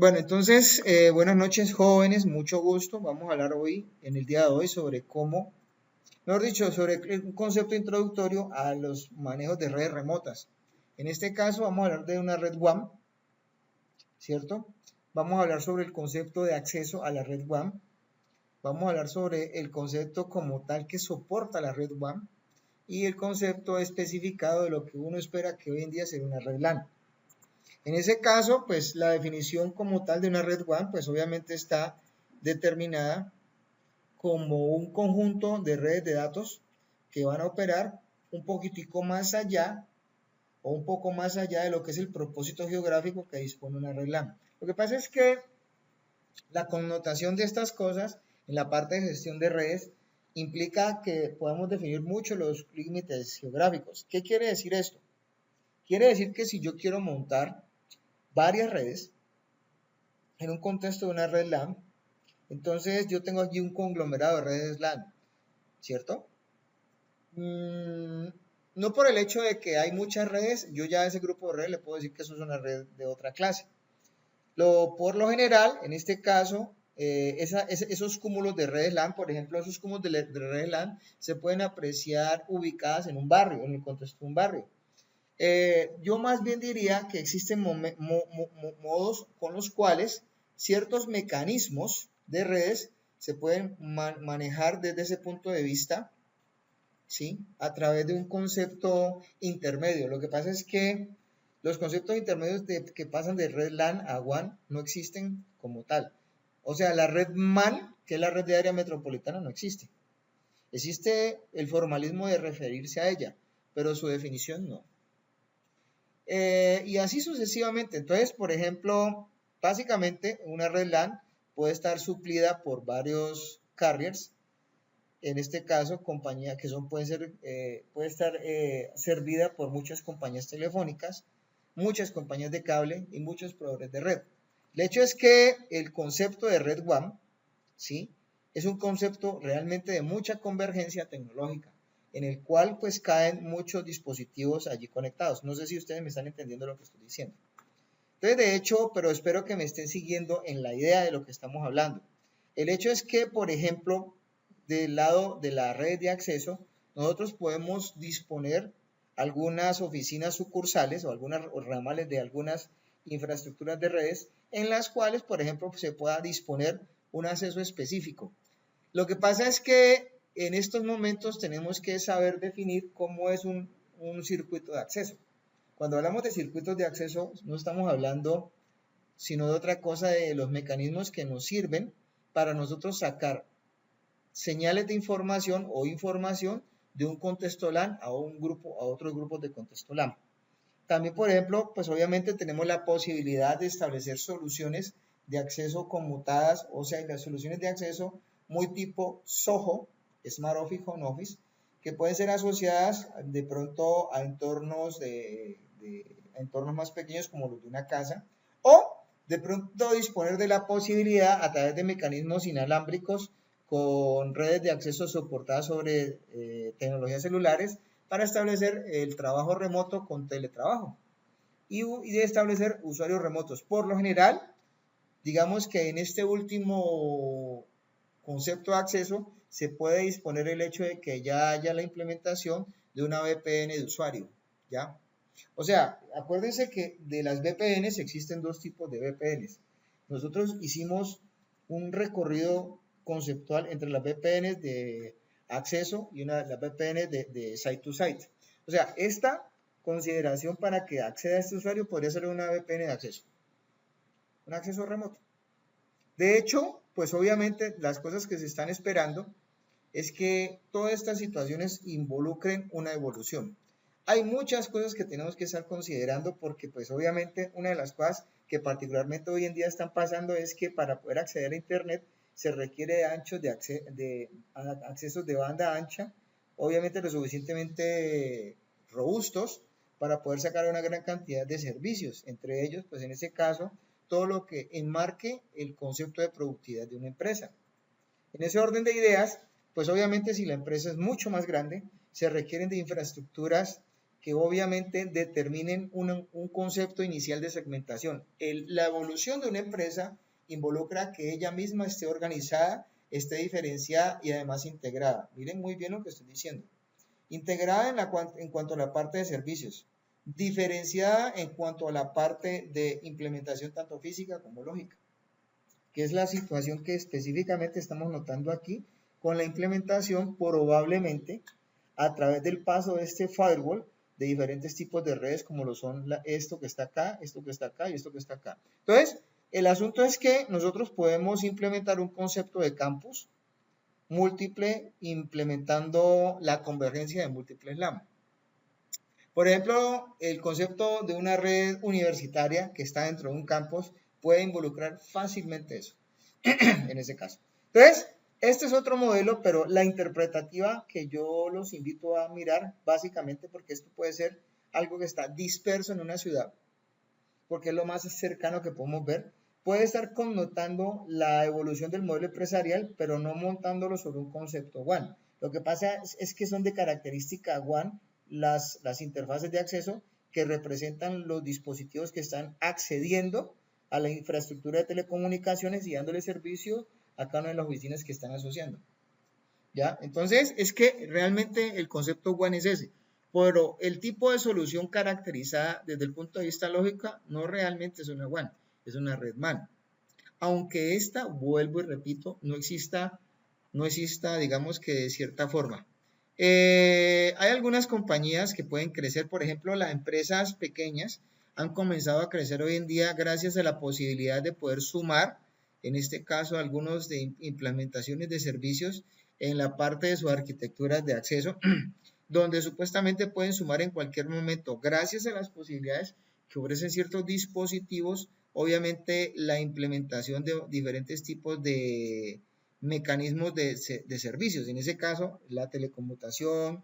Bueno, entonces, buenas noches jóvenes, mucho gusto. Vamos a hablar hoy, en el día de hoy, sobre cómo, mejor dicho, sobre un concepto introductorio a los manejos de redes remotas. En este caso vamos a hablar de una red WAN, ¿cierto? Vamos a hablar sobre el concepto de acceso a la red WAN. Vamos a hablar sobre el concepto como tal que soporta la red WAN y el concepto especificado de lo que uno espera que hoy en día sea una red LAN. En ese caso, pues la definición como tal de una red WAN, pues obviamente está determinada como un conjunto de redes de datos que van a operar un poquitico más allá o un poco más allá de lo que es el propósito geográfico que dispone una red LAN. Lo que pasa es que la connotación de estas cosas en la parte de gestión de redes implica que podemos definir mucho los límites geográficos. ¿Qué quiere decir esto? Quiere decir que si yo quiero montar varias redes en un contexto de una red LAN, entonces yo tengo aquí un conglomerado de redes LAN, ¿cierto? No por el hecho de que hay muchas redes, yo ya a ese grupo de redes le puedo decir que eso es una red de otra clase. Por lo general, en este caso, esos cúmulos de redes LAN, por ejemplo, esos cúmulos de redes LAN se pueden apreciar ubicadas en un barrio, en el contexto de un barrio. Yo más bien diría que existen modos con los cuales ciertos mecanismos de redes se pueden manejar desde ese punto de vista, ¿sí? A través de un concepto intermedio. Lo que pasa es que los conceptos intermedios que pasan de red LAN a WAN no existen como tal. O sea, la red MAN, que es la red de área metropolitana, no existe. Existe el formalismo de referirse a ella, pero su definición no. Y así sucesivamente. Entonces, por ejemplo, básicamente una red LAN puede estar suplida por varios carriers. En este caso, compañía que son, puede estar servida por muchas compañías telefónicas, muchas compañías de cable y muchos proveedores de red. El hecho es que el concepto de red WAN, ¿sí? Es un concepto realmente de mucha convergencia tecnológica, en el cual pues caen muchos dispositivos allí conectados. No sé si ustedes me están entendiendo lo que estoy diciendo. Entonces, de hecho, pero espero que me estén siguiendo en la idea de lo que estamos hablando. El hecho es que, por ejemplo, del lado de la red de acceso, nosotros podemos disponer algunas oficinas sucursales o algunas ramales de algunas infraestructuras de redes en las cuales, por ejemplo, se pueda disponer un acceso específico. Lo que pasa es que en estos momentos tenemos que saber definir cómo es un circuito de acceso. Cuando hablamos de circuitos de acceso, no estamos hablando sino de otra cosa, de los mecanismos que nos sirven para nosotros sacar señales de información o información de un contexto LAN a un grupo, a otros grupos de contexto LAN. También, por ejemplo, pues obviamente tenemos la posibilidad de establecer soluciones de acceso conmutadas, o sea, las soluciones de acceso muy tipo SOHO, Smart Office Home Office, que pueden ser asociadas de pronto a entornos más pequeños como los de una casa, o de pronto disponer de la posibilidad a través de mecanismos inalámbricos con redes de acceso soportadas sobre tecnologías celulares para establecer el trabajo remoto con teletrabajo y de establecer usuarios remotos. Por lo general, digamos que en este último concepto de acceso se puede disponer el hecho de que ya haya la implementación de una VPN de usuario, ¿ya? O sea, acuérdense que de las VPNs existen dos tipos de VPNs. Nosotros hicimos un recorrido conceptual entre las VPNs de acceso y las VPNs de site to site. O sea, esta consideración para que acceda a este usuario podría ser una VPN de acceso, un acceso remoto. De hecho, pues obviamente las cosas que se están esperando es que todas estas situaciones involucren una evolución. Hay muchas cosas que tenemos que estar considerando porque pues obviamente una de las cosas que particularmente hoy en día están pasando es que para poder acceder a Internet se requiere de anchos de accesos de banda ancha, obviamente lo suficientemente robustos para poder sacar una gran cantidad de servicios, entre ellos pues en este caso todo lo que enmarque el concepto de productividad de una empresa. En ese orden de ideas, pues obviamente si la empresa es mucho más grande, se requieren de infraestructuras que obviamente determinen un concepto inicial de segmentación. La evolución de una empresa involucra que ella misma esté organizada, esté diferenciada y además integrada. Miren muy bien lo que estoy diciendo. Integrada en cuanto a la parte de servicios, diferenciada en cuanto a la parte de implementación tanto física como lógica, que es la situación que específicamente estamos notando aquí con la implementación probablemente a través del paso de este firewall de diferentes tipos de redes como lo son esto que está acá, esto que está acá y esto que está acá. Entonces, el asunto es que nosotros podemos implementar un concepto de campus múltiple implementando la convergencia de múltiples LAN. Por ejemplo, el concepto de una red universitaria que está dentro de un campus puede involucrar fácilmente eso, en ese caso. Entonces, este es otro modelo, pero la interpretativa que yo los invito a mirar, básicamente porque esto puede ser algo que está disperso en una ciudad, porque es lo más cercano que podemos ver, puede estar connotando la evolución del modelo empresarial, pero no montándolo sobre un concepto one. Lo que pasa es que son de característica one las interfaces de acceso que representan los dispositivos que están accediendo a la infraestructura de telecomunicaciones y dándole servicio a cada una de las oficinas que están asociando. ¿Ya? Entonces, es que realmente el concepto one es ese. Pero el tipo de solución caracterizada desde el punto de vista lógico no realmente es una WAN, es una red MAN. Aunque esta, vuelvo y repito, no exista, digamos que de cierta forma. Hay algunas compañías que pueden crecer, por ejemplo, las empresas pequeñas han comenzado a crecer hoy en día gracias a la posibilidad de poder sumar, en este caso, algunos de implementaciones de servicios en la parte de sus arquitecturas de acceso, donde supuestamente pueden sumar en cualquier momento, gracias a las posibilidades que ofrecen ciertos dispositivos, obviamente la implementación de diferentes tipos de mecanismos de servicios, en ese caso la teleconmutación,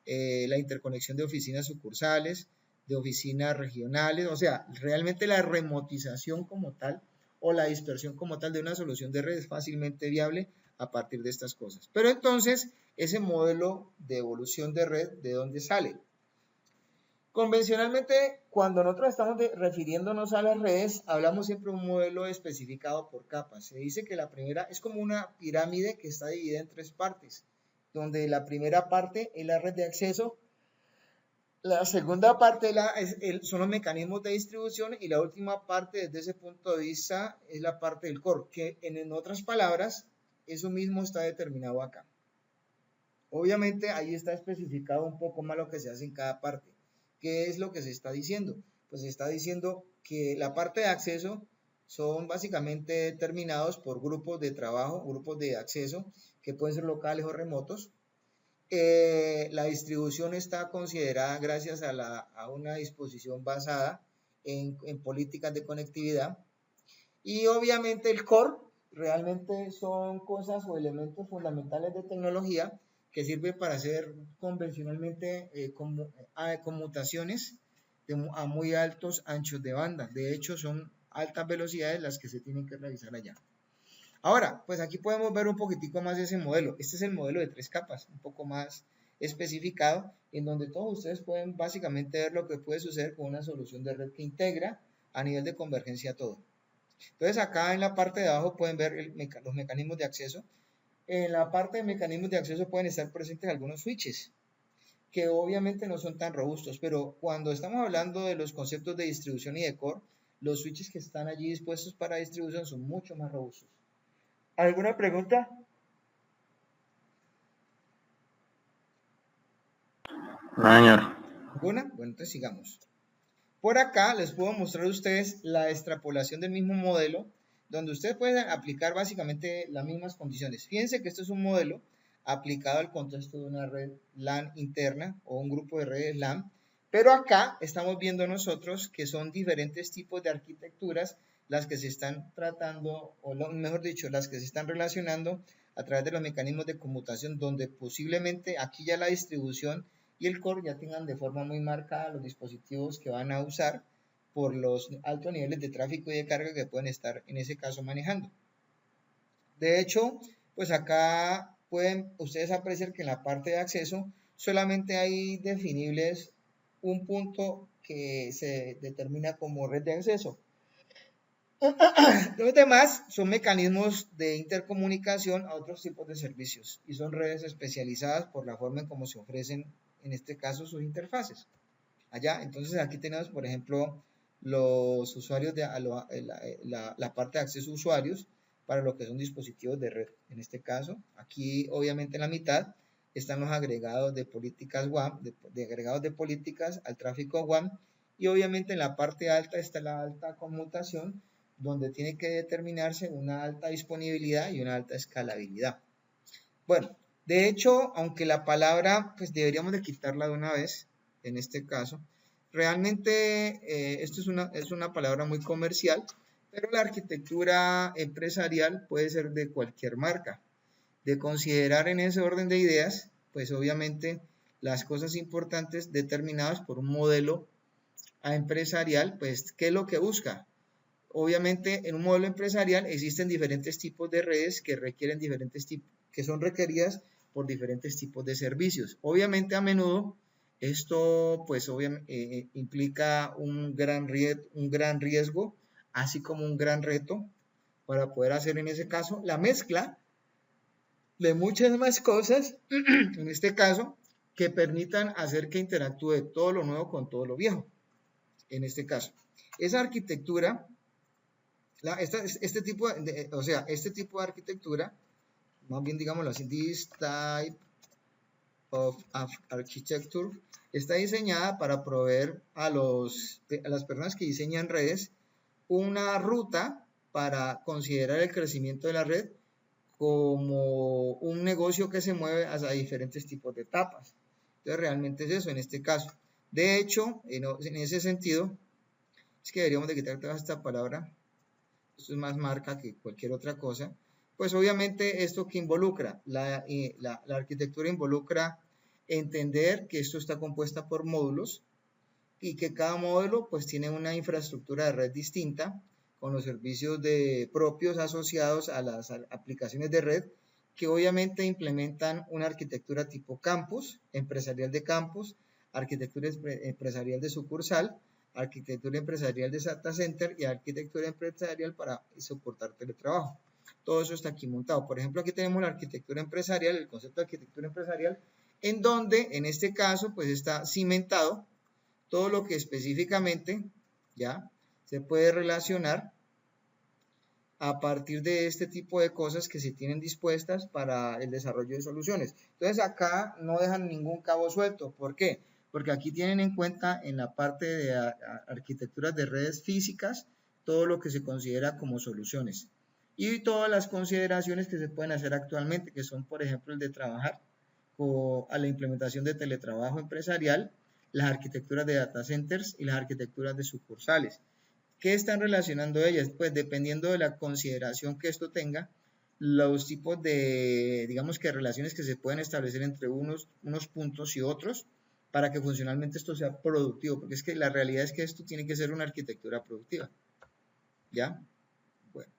la interconexión de oficinas sucursales, de oficinas regionales, o sea, realmente la remotización como tal o la dispersión como tal de una solución de red es fácilmente viable a partir de estas cosas. Pero entonces, ese modelo de evolución de red, ¿de dónde sale? Convencionalmente, cuando nosotros estamos refiriéndonos a las redes, hablamos siempre de un modelo especificado por capas. Se dice que la primera es como una pirámide que está dividida en tres partes, donde la primera parte es la red de acceso, la segunda parte son los mecanismos de distribución y la última parte desde ese punto de vista es la parte del core, que en otras palabras, eso mismo está determinado acá. Obviamente ahí está especificado un poco más lo que se hace en cada parte. ¿Qué es lo que se está diciendo? Pues se está diciendo que la parte de acceso son básicamente determinados por grupos de trabajo, grupos de acceso, que pueden ser locales o remotos. La distribución está considerada gracias a una disposición basada en políticas de conectividad. Y obviamente el core realmente son cosas o elementos fundamentales de tecnología que sirven para hacer convencionalmente conmutaciones a muy altos anchos de banda. De hecho, son altas velocidades las que se tienen que realizar allá. Ahora, pues aquí podemos ver un poquitico más de ese modelo. Este es el modelo de 3 capas, un poco más especificado, en donde todos ustedes pueden básicamente ver lo que puede suceder con una solución de red que integra a nivel de convergencia todo. Entonces acá en la parte de abajo pueden ver los mecanismos de acceso. En la parte de mecanismos de acceso pueden estar presentes algunos switches, que obviamente no son tan robustos, pero cuando estamos hablando de los conceptos de distribución y de core, los switches que están allí dispuestos para distribución son mucho más robustos. ¿Alguna pregunta? No, señor. ¿Alguna? Bueno, entonces sigamos. Por acá les puedo mostrar a ustedes la extrapolación del mismo modelo, donde ustedes pueden aplicar básicamente las mismas condiciones. Fíjense que esto es un modelo aplicado al contexto de una red LAN interna o un grupo de redes LAN, pero acá estamos viendo nosotros que son diferentes tipos de arquitecturas las que se están tratando, o mejor dicho, las que se están relacionando a través de los mecanismos de conmutación, donde posiblemente aquí ya la distribución y el core ya tengan de forma muy marcada los dispositivos que van a usar por los altos niveles de tráfico y de carga que pueden estar en ese caso manejando. De hecho, pues acá pueden ustedes apreciar que en la parte de acceso solamente hay definibles un punto que se determina como red de acceso. Los demás son mecanismos de intercomunicación a otros tipos de servicios y son redes especializadas por la forma en cómo se ofrecen, en este caso, sus interfaces. Allá, entonces aquí tenemos, por ejemplo, los usuarios de la parte de acceso a usuarios para lo que son dispositivos de red. En este caso, aquí obviamente en la mitad están los agregados de políticas WAN, de agregados de políticas al tráfico WAN, y obviamente en la parte alta está la alta conmutación, donde tiene que determinarse una alta disponibilidad y una alta escalabilidad. Bueno, de hecho, aunque la palabra, pues deberíamos de quitarla de una vez, en este caso, realmente esto es una palabra muy comercial, pero la arquitectura empresarial puede ser de cualquier marca. De considerar en ese orden de ideas, pues obviamente las cosas importantes determinadas por un modelo empresarial, pues, ¿qué es lo que busca? Obviamente, en un modelo empresarial existen diferentes tipos de redes que requieren diferentes tipos, que son requeridas por diferentes tipos de servicios. Obviamente, a menudo, esto pues obviamente implica un gran riesgo, así como un gran reto para poder hacer en ese caso la mezcla de muchas más cosas, en este caso, que permitan hacer que interactúe todo lo nuevo con todo lo viejo. En este caso, esa arquitectura este tipo de arquitectura, más bien digámoslo así, this type of architecture, está diseñada para proveer a las personas que diseñan redes una ruta para considerar el crecimiento de la red como un negocio que se mueve hacia diferentes tipos de etapas. Entonces, realmente es eso en este caso. De hecho, en ese sentido, es que deberíamos de quitar toda esta palabra. Esto es más marca que cualquier otra cosa, pues obviamente esto que involucra, la arquitectura involucra entender que esto está compuesta por módulos y que cada módulo pues tiene una infraestructura de red distinta con los servicios propios asociados a las aplicaciones de red que obviamente implementan una arquitectura tipo campus, empresarial de campus, arquitectura empresarial de sucursal, arquitectura empresarial de data center y arquitectura empresarial para soportar teletrabajo. Todo eso está aquí montado. Por ejemplo, aquí tenemos la arquitectura empresarial, el concepto de arquitectura empresarial, en donde en este caso pues está cimentado todo lo que específicamente ya se puede relacionar a partir de este tipo de cosas que se tienen dispuestas para el desarrollo de soluciones. Entonces acá no dejan ningún cabo suelto. ¿Por qué? Porque aquí tienen en cuenta en la parte de arquitecturas de redes físicas todo lo que se considera como soluciones y todas las consideraciones que se pueden hacer actualmente, que son por ejemplo el de trabajar a la implementación de teletrabajo empresarial, las arquitecturas de data centers y las arquitecturas de sucursales. ¿Qué están relacionando ellas? Pues dependiendo de la consideración que esto tenga, los tipos de, digamos que relaciones que se pueden establecer entre unos puntos y otros para que funcionalmente esto sea productivo, porque es que la realidad es que esto tiene que ser una arquitectura productiva. ¿Ya? Bueno.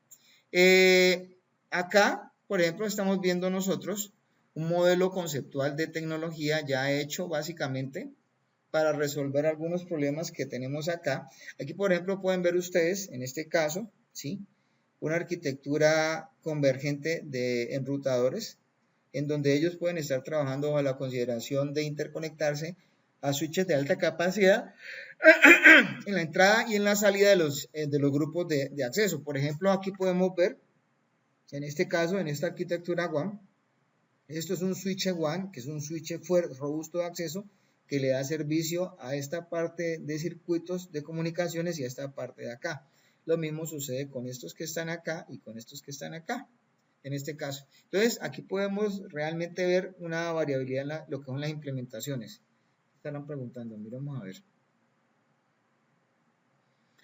Acá, por ejemplo, estamos viendo nosotros un modelo conceptual de tecnología ya hecho básicamente para resolver algunos problemas que tenemos acá. Aquí, por ejemplo, pueden ver ustedes, en este caso, ¿sí? Una arquitectura convergente de enrutadores, en donde ellos pueden estar trabajando bajo la consideración de interconectarse a switches de alta capacidad en la entrada y en la salida de los grupos de acceso. Por ejemplo, aquí podemos ver, en este caso, en esta arquitectura WAN, esto es un switch WAN, que es un switch fuerte, robusto de acceso, que le da servicio a esta parte de circuitos de comunicaciones y a esta parte de acá. Lo mismo sucede con estos que están acá y con estos que están acá, en este caso. Entonces, aquí podemos realmente ver una variabilidad en lo que son las implementaciones. Estarán preguntando, miramos a ver.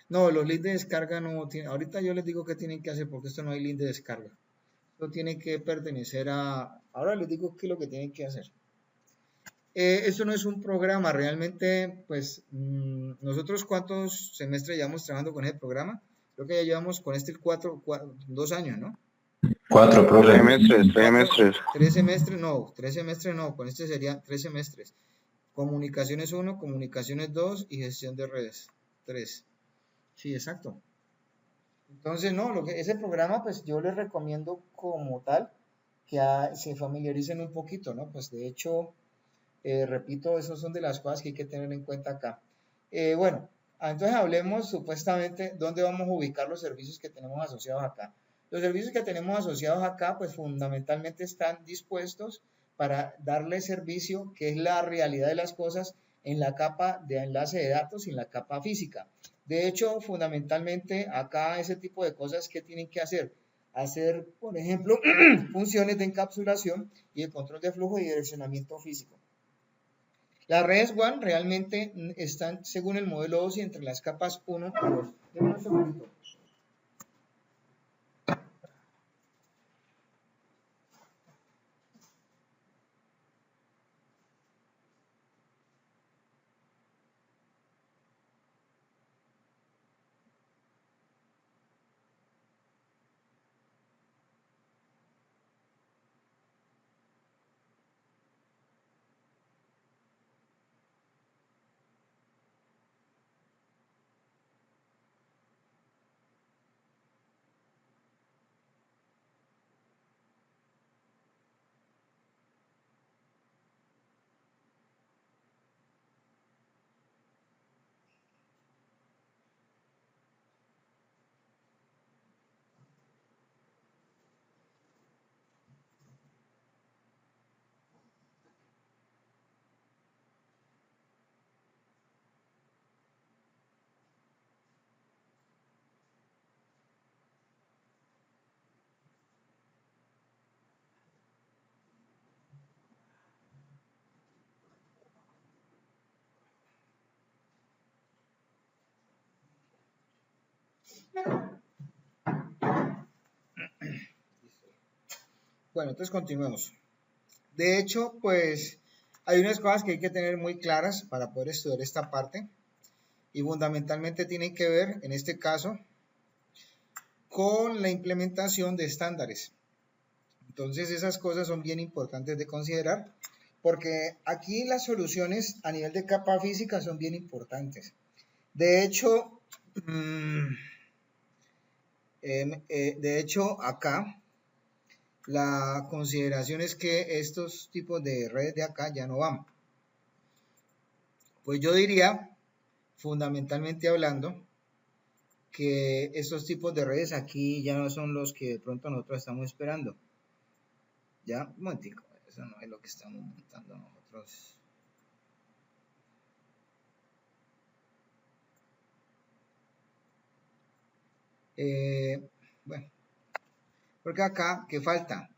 No, los links de descarga no tienen. Ahorita yo les digo qué tienen que hacer porque esto no hay link de descarga. Esto tiene que pertenecer a. Ahora les digo qué es lo que tienen que hacer. Esto no es un programa, realmente, pues, nosotros ¿cuántos semestres llevamos trabajando con ese programa? Creo que ya llevamos con este 2 años, ¿no? 4 semestres. 3 semestres no, con este serían 3 semestres. Comunicaciones 1, comunicaciones 2 y gestión de redes 3. Sí, exacto. Entonces, no, ese programa, pues yo les recomiendo como tal que se familiaricen un poquito, ¿no? Pues de hecho, repito, esas son de las cosas que hay que tener en cuenta acá. Bueno, entonces hablemos supuestamente dónde vamos a ubicar los servicios que tenemos asociados acá. Los servicios que tenemos asociados acá, pues fundamentalmente están dispuestos para darle servicio, que es la realidad de las cosas, en la capa de enlace de datos y en la capa física. De hecho, fundamentalmente acá ese tipo de cosas que tienen que hacer. Hacer, por ejemplo, funciones de encapsulación y de control de flujo y direccionamiento físico. Las redes WAN realmente están, según el modelo OSI, entre las capas 1 y 2. Denme un segundito. Bueno, entonces continuemos. De hecho, pues hay unas cosas que hay que tener muy claras para poder estudiar esta parte y fundamentalmente tienen que ver, en este caso, con la implementación de estándares. Entonces esas cosas son bien importantes de considerar porque aquí las soluciones a nivel de capa física son bien importantes. De hecho, acá la consideración es que estos tipos de redes de acá ya no van. Pues yo diría, fundamentalmente hablando, que estos tipos de redes aquí ya no son los que de pronto nosotros estamos esperando. Ya, un momentico, eso no es lo que estamos montando nosotros. Bueno, porque acá, ¿qué falta?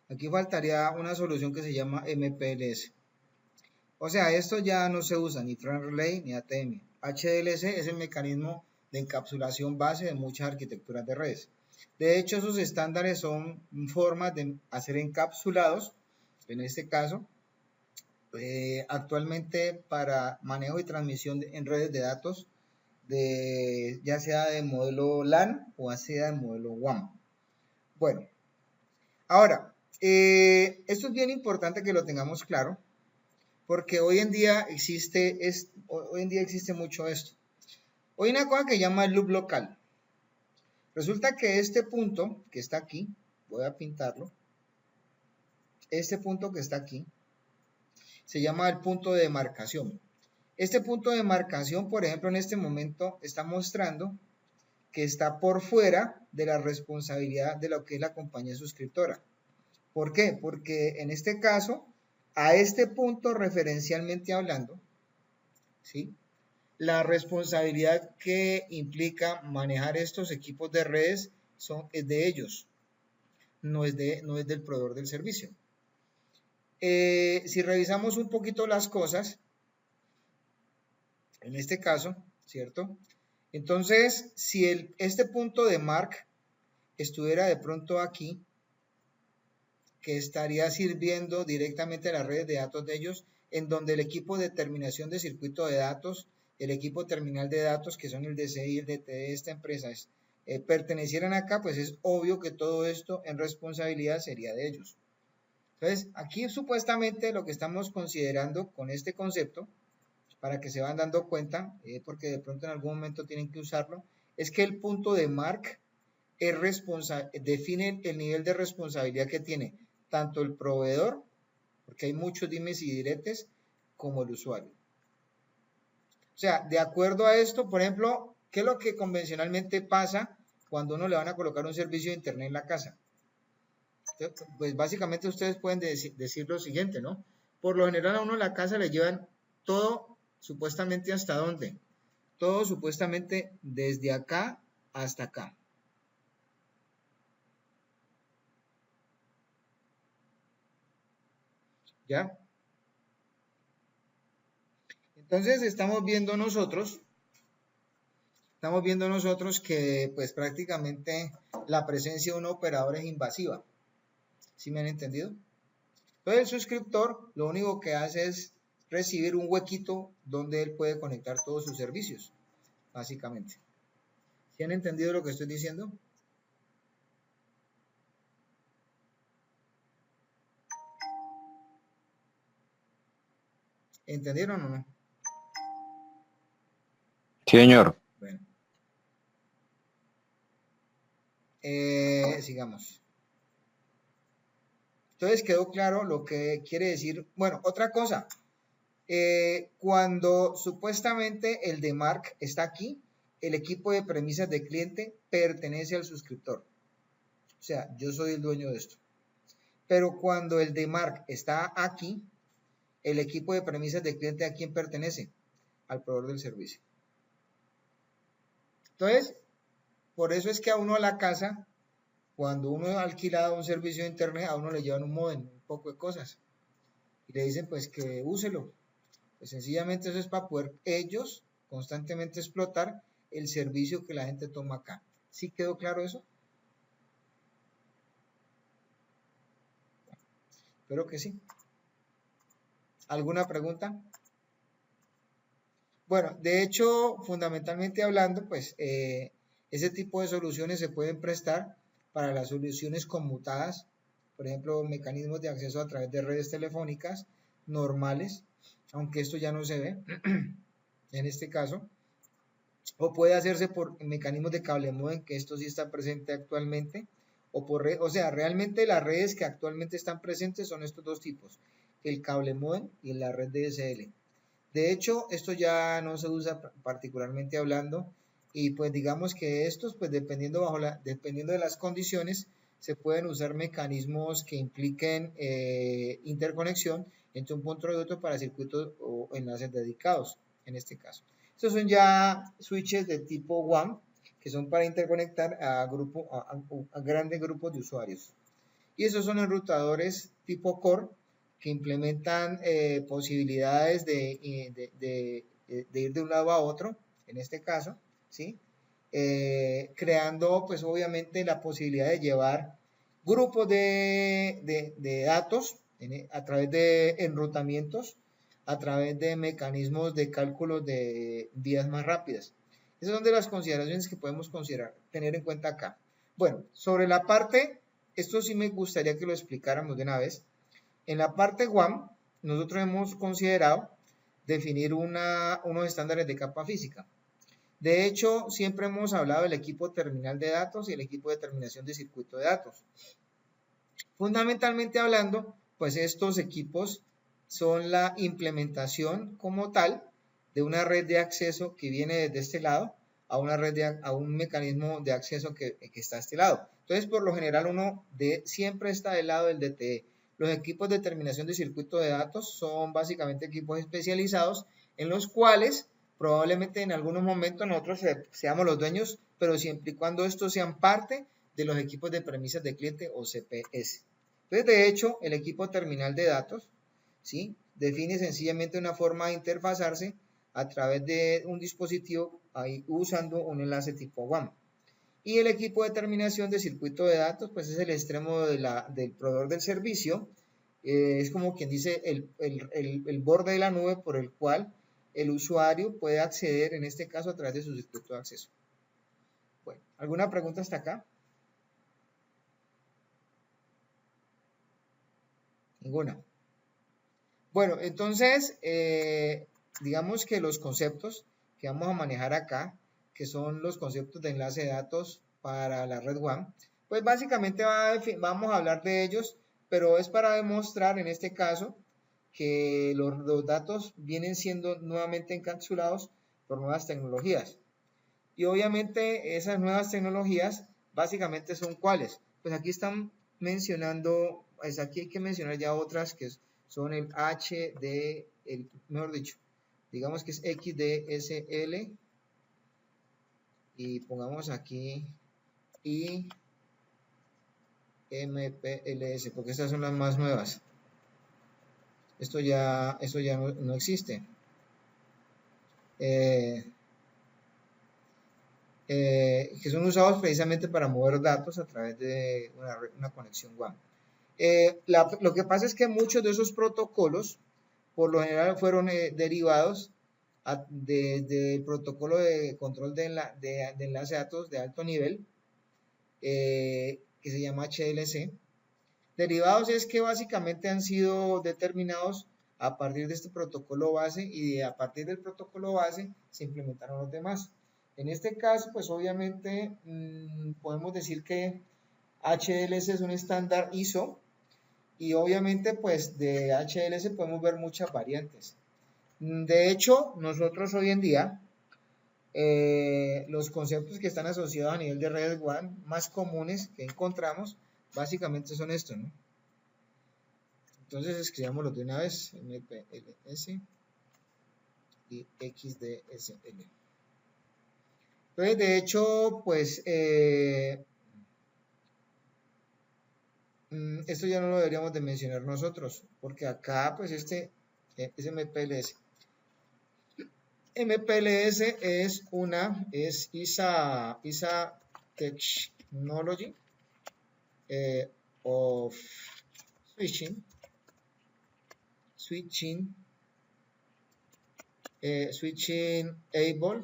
Aquí faltaría una solución que se llama MPLS. O sea, esto ya no se usa ni Frame Relay ni ATM. HDLC es el mecanismo de encapsulación base de muchas arquitecturas de redes. De hecho, esos estándares son formas de hacer encapsulados, en este caso, actualmente para manejo y transmisión en redes de datos, ya sea de modelo LAN o sea de modelo WAN. Bueno, ahora, esto es bien importante que lo tengamos claro, porque hoy en día existe mucho esto. Hoy hay una cosa que se llama el loop local. Resulta que este punto que está aquí, voy a pintarlo, este punto que está aquí, se llama el punto de demarcación. Este punto de demarcación, por ejemplo, en este momento está mostrando que está por fuera de la responsabilidad de lo que es la compañía suscriptora. ¿Por qué? Porque en este caso, a este punto referencialmente hablando, ¿sí?, la responsabilidad que implica manejar estos equipos de redes es de ellos, no es del proveedor del servicio. Si revisamos un poquito las cosas, en este caso, ¿cierto? Entonces, si este punto de mark estuviera de pronto aquí, que estaría sirviendo directamente a las redes de datos de ellos, en donde el equipo de terminación de circuito de datos, el equipo terminal de datos, que son el DCI y el DT de esta empresa, pertenecieran acá, pues es obvio que todo esto en responsabilidad sería de ellos. Entonces, aquí supuestamente lo que estamos considerando con este concepto, para que se van dando cuenta, porque de pronto en algún momento tienen que usarlo, es que el punto de MARC define el nivel de responsabilidad que tiene tanto el proveedor, porque hay muchos dimes y diretes, como el usuario. O sea, de acuerdo a esto, por ejemplo, ¿qué es lo que convencionalmente pasa cuando uno le van a colocar un servicio de internet en la casa? Pues básicamente ustedes pueden decir lo siguiente, ¿no? Por lo general a uno en la casa le llevan todo supuestamente hasta dónde. Todo supuestamente desde acá hasta acá. ¿Ya? Entonces estamos viendo nosotros que pues prácticamente la presencia de un operador es invasiva. ¿Sí me han entendido? Entonces el suscriptor lo único que hace es recibir un huequito donde él puede conectar todos sus servicios, básicamente. ¿Sí han entendido lo que estoy diciendo? ¿Entendieron o no? Sí, señor. Bueno. Sigamos. Entonces quedó claro lo que quiere decir. Bueno, otra cosa. Cuando supuestamente el de Mark está aquí, el equipo de premisas de cliente pertenece al suscriptor. O sea, yo soy el dueño de esto. Pero cuando el de Mark está aquí, el equipo de premisas de cliente, ¿a quién pertenece? Al proveedor del servicio. Entonces, por eso es que a uno a la casa, cuando uno ha alquilado un servicio de internet, a uno le llevan un modem, un poco de cosas. Y le dicen pues que úselo. Pues sencillamente eso es para poder ellos constantemente explotar el servicio que la gente toma acá. ¿Sí quedó claro eso? Espero que sí. ¿Alguna pregunta? Bueno, de hecho, fundamentalmente hablando, pues ese tipo de soluciones se pueden prestar para las soluciones conmutadas, por ejemplo, mecanismos de acceso a través de redes telefónicas normales, aunque esto ya no se ve en este caso, o puede hacerse por mecanismos de cable modem, que esto sí está presente actualmente, o sea, realmente las redes que actualmente están presentes son estos dos tipos, el cable modem y la red DSL. De hecho, esto ya no se usa particularmente hablando y pues digamos que estos, pues dependiendo de las condiciones, se pueden usar mecanismos que impliquen interconexión entre un punto y otro para circuitos o enlaces dedicados, en este caso. Estos son ya switches de tipo WAN, que son para interconectar a grandes grupos de usuarios. Y esos son enrutadores tipo Core, que implementan posibilidades de ir de un lado a otro, en este caso, ¿sí? Creando pues obviamente la posibilidad de llevar grupos de datos a través de enrutamientos, a través de mecanismos de cálculo de vías más rápidas. Esas son de las consideraciones que podemos tener en cuenta acá. Bueno, sobre la parte, esto sí me gustaría que lo explicáramos de una vez. En la parte WAN, nosotros hemos considerado definir unos estándares de capa física. De hecho, siempre hemos hablado del equipo terminal de datos y el equipo de terminación de circuito de datos. Fundamentalmente hablando, pues estos equipos son la implementación como tal de una red de acceso que viene desde este lado a un mecanismo de acceso que está a este lado. Entonces, por lo general, siempre está del lado del DTE. Los equipos de terminación de circuito de datos son básicamente equipos especializados en los cuales probablemente en algunos momentos nosotros seamos los dueños, pero siempre y cuando estos sean parte de los equipos de premisas de cliente o CPS. Entonces, de hecho, el equipo terminal de datos, ¿sí? Define sencillamente una forma de interfazarse a través de un dispositivo ahí usando un enlace tipo WAN. Y el equipo de terminación de circuito de datos, pues es el extremo del proveedor del servicio. Es como quien dice el borde de la nube por el cual el usuario puede acceder, en este caso, a través de su circuito de acceso. Bueno, ¿alguna pregunta hasta acá? Ninguna. Bueno, entonces, digamos que los conceptos que vamos a manejar acá, que son los conceptos de enlace de datos para la red WAN, pues básicamente vamos a hablar de ellos, pero es para demostrar en este caso que los datos vienen siendo nuevamente encapsulados por nuevas tecnologías. Y obviamente esas nuevas tecnologías básicamente son ¿cuáles? Pues aquí están mencionando, pues aquí hay que mencionar ya otras que son el mejor dicho, digamos que es XDSL y pongamos aquí IMPLS, porque estas son las más nuevas. Esto ya no existe. Que son usados precisamente para mover datos a través de una conexión WAN. Lo que pasa es que muchos de esos protocolos, por lo general, fueron derivados del protocolo de control de enlace de datos de alto nivel, que se llama HLC. Derivados es que básicamente han sido determinados a partir de este protocolo base y a partir del protocolo base se implementaron los demás. En este caso, pues obviamente podemos decir que HLC es un estándar ISO y obviamente pues de HLC podemos ver muchas variantes. De hecho, nosotros hoy en día, los conceptos que están asociados a nivel de redes WAN más comunes que encontramos, básicamente son estos, ¿no? Entonces escribámoslo de una vez, MPLS y XDSL. Entonces, de hecho, pues esto ya no lo deberíamos de mencionar nosotros, porque acá pues es MPLS. MPLS es ISA Technology of switching able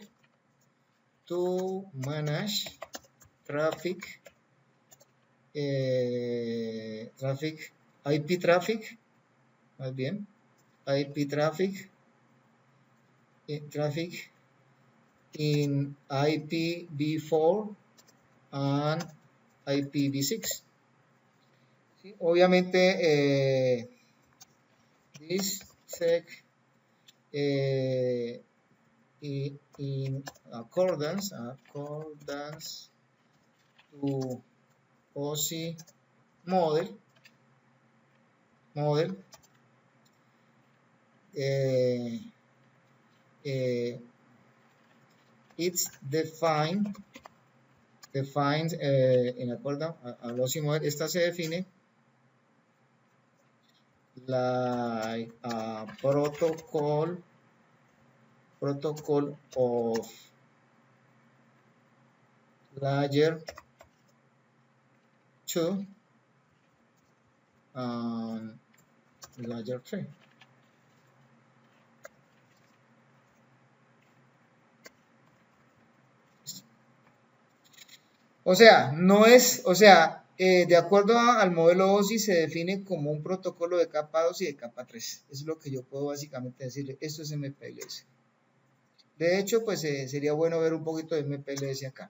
to manage traffic, IP traffic, más bien, IP traffic in IPv4 and IPv6. ¿Sí? Obviamente, this sec in accordance to OSI model it's defined en acuerdo al OSI model. Esta se define like a protocol of layer 2 and layer 3. O sea, de acuerdo al modelo OSI se define como un protocolo de capa 2 y de capa 3. Eso es lo que yo puedo básicamente decirle. Esto es MPLS. De hecho, pues sería bueno ver un poquito de MPLS acá.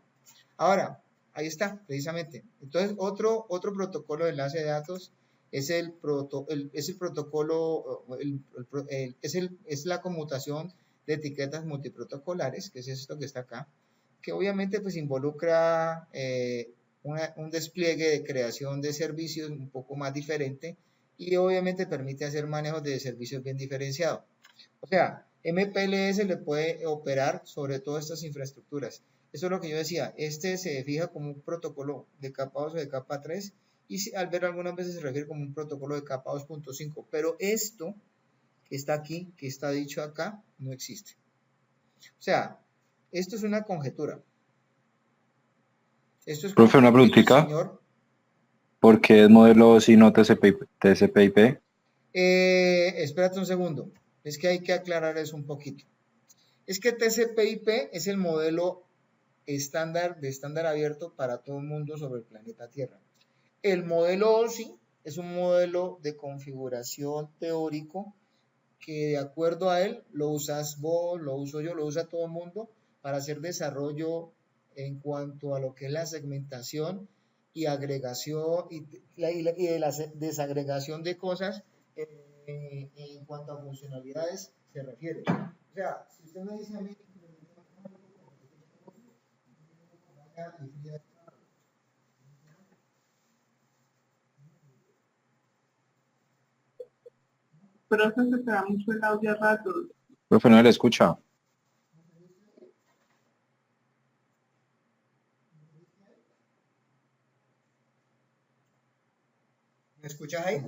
Ahora, ahí está, precisamente. Entonces, otro protocolo de enlace de datos es es la conmutación de etiquetas multiprotocolares, que es esto que está acá, que obviamente pues involucra un despliegue de creación de servicios un poco más diferente y obviamente permite hacer manejos de servicios bien diferenciados. O sea, MPLS le puede operar sobre todas estas infraestructuras. Eso es lo que yo decía, se fija como un protocolo de capa 2 o de capa 3 y al ver algunas veces se refiere como un protocolo de capa 2.5, pero esto que está aquí, que está dicho acá, no existe. O sea, esto es una conjetura. Esto es Profe, una preguntita. Señor. ¿Por qué es modelo OSI no TCP/IP? Espérate un segundo. Es que hay que aclarar eso un poquito. Es que TCP/IP es el modelo estándar abierto para todo el mundo sobre el planeta Tierra. El modelo OSI es un modelo de configuración teórico que de acuerdo a él lo usas vos, lo uso yo, lo usa todo el mundo para hacer desarrollo en cuanto a lo que es la segmentación y agregación y de la desagregación de cosas en cuanto a funcionalidades se refiere. O sea, si usted me dice a mí, Pero eso se te da mucho el audio a ratos. Profe, no le escucha. ¿me escuchas ahí?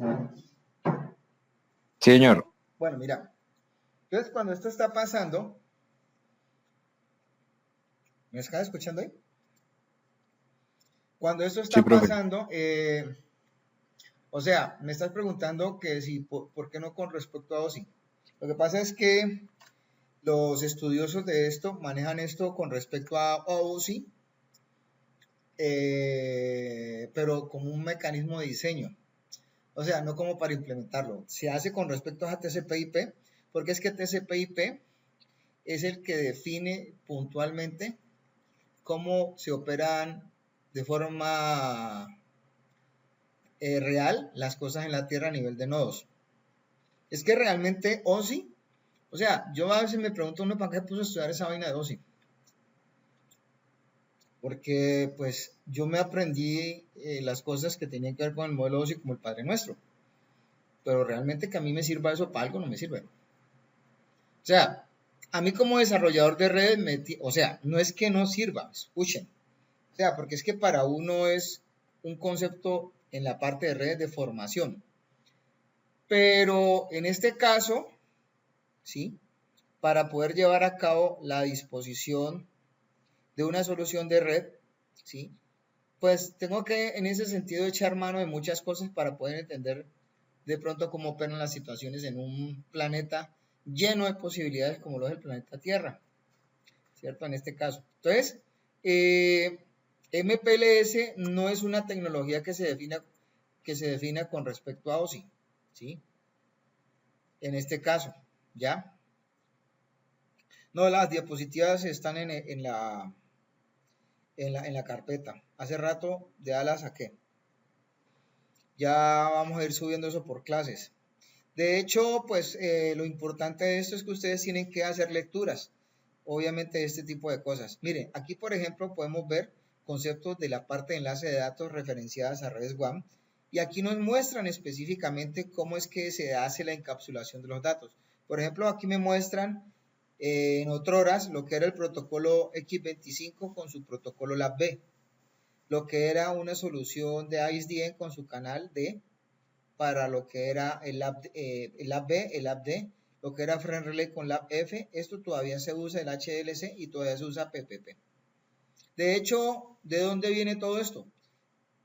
Sí, señor. Bueno, mira, entonces cuando esto está pasando, ¿me estás escuchando ahí? Cuando esto Sí, está profe. pasando, o sea, me estás preguntando que si, por qué no con respecto a OSI. Lo que pasa es que los estudiosos de esto manejan esto con respecto a OSI, pero como un mecanismo de diseño. O sea, no como para implementarlo. Se hace con respecto a TCP/IP, porque es que TCP/IP es el que define puntualmente cómo se operan de forma real las cosas en la Tierra a nivel de nodos. Es que realmente OSI, o sea, yo a veces me pregunto uno para qué puso a estudiar esa vaina de OSI. Porque pues yo me aprendí las cosas que tenían que ver con el modelo OSI como el Padre Nuestro. Pero realmente que a mí me sirva eso para algo no me sirve. O sea, a mí como desarrollador de redes, o sea, no es que no sirva, escuchen. O sea, porque es que para uno es un concepto en la parte de redes de formación. Pero en este caso, ¿sí? Para poder llevar a cabo la disposición de una solución de red, ¿sí? Pues tengo que en ese sentido echar mano de muchas cosas para poder entender de pronto cómo operan las situaciones en un planeta lleno de posibilidades como lo es el planeta Tierra, ¿cierto? En este caso. Entonces, MPLS no es una tecnología que se defina con respecto a OSI, ¿sí? En este caso, ¿ya? No, las diapositivas están en la carpeta. Hace rato ya las saqué. Ya vamos a ir subiendo eso por clases. De hecho, pues lo importante de esto es que ustedes tienen que hacer lecturas, obviamente, de este tipo de cosas. Miren, aquí por ejemplo podemos ver conceptos de la parte de enlace de datos referenciadas a redes WAN y aquí nos muestran específicamente cómo es que se hace la encapsulación de los datos. Por ejemplo, aquí me muestran en otroras lo que era el protocolo X25 con su protocolo LAB-B, lo que era una solución de ISDN con su canal D para lo que era el LAB-B, el LAB-D, lo que era Friend Relay con LAB-F. Esto todavía se usa el HDLC y todavía se usa PPP. De hecho, ¿de dónde viene todo esto?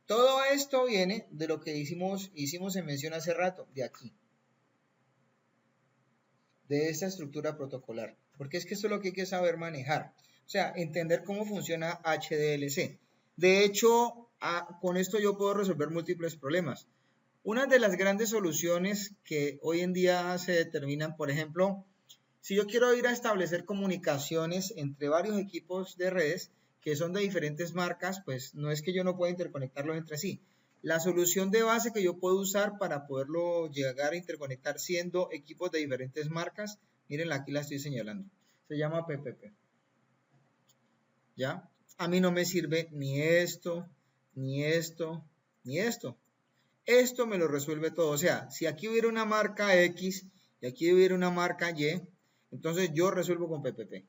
Todo esto viene de lo que hicimos en mención hace rato, de aquí, de esta estructura protocolar, porque es que esto es lo que hay que saber manejar, o sea, entender cómo funciona HDLC. De hecho, con esto yo puedo resolver múltiples problemas. Una de las grandes soluciones que hoy en día se determinan, por ejemplo, si yo quiero ir a establecer comunicaciones entre varios equipos de redes que son de diferentes marcas, pues no es que yo no pueda interconectarlos entre sí. La solución de base que yo puedo usar para poderlo llegar a interconectar siendo equipos de diferentes marcas, miren, aquí la estoy señalando, se llama PPP. ¿Ya? A mí no me sirve ni esto, ni esto, ni esto. Esto me lo resuelve todo. O sea, si aquí hubiera una marca X y aquí hubiera una marca Y, entonces yo resuelvo con PPP.